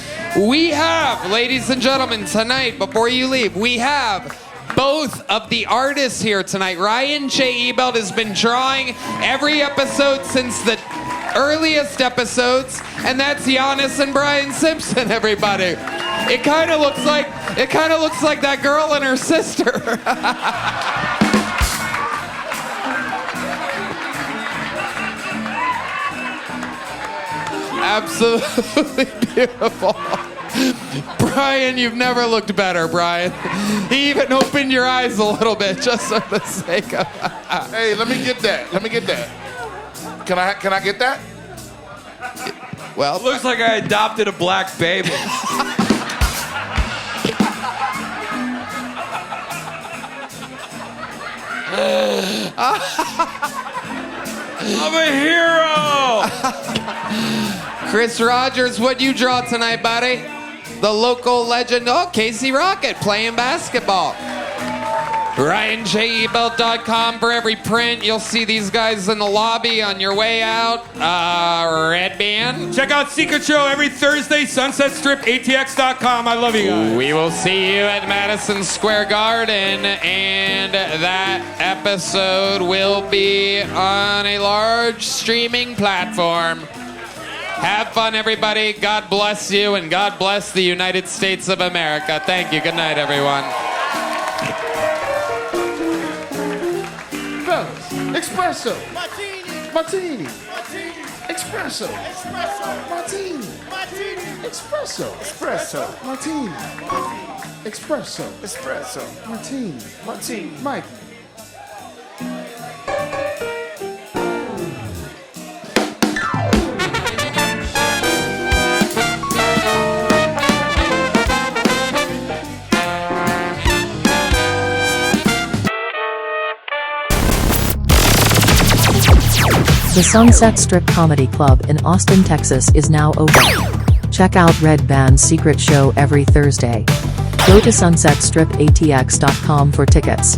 We have, ladies and gentlemen, tonight, before you leave, we have both of the artists here tonight. Ryan J. Ebelt has been drawing every episode since the earliest episodes, and that's Yannis and Brian Simpson, everybody. It kind of looks like that girl and her sister. Absolutely beautiful. Brian, you've never looked better, Brian. He even opened your eyes a little bit just for the sake of Hey, let me get that. Can I get that? Well, it looks like I adopted a black baby. I'm a hero. Chris Rogers, what'd you draw tonight, buddy? The local legend, Casey Rocket playing basketball. RyanJEbelt.com for every print. You'll see these guys in the lobby on your way out. Redban. Check out Secret Show every Thursday, Sunset Strip, ATX.com. I love you guys. We will see you at Madison Square Garden, and that episode will be on a large streaming platform. Have fun, everybody. God bless you, and God bless the United States of America. Thank you. Good night, everyone. Fellas, espresso. Martini. Espresso. Martini. Espresso. Martini. Espresso. Martini. Mike. The Sunset Strip Comedy Club in Austin, Texas is now open. Check out Redban's secret show every Thursday. Go to sunsetstripatx.com for tickets.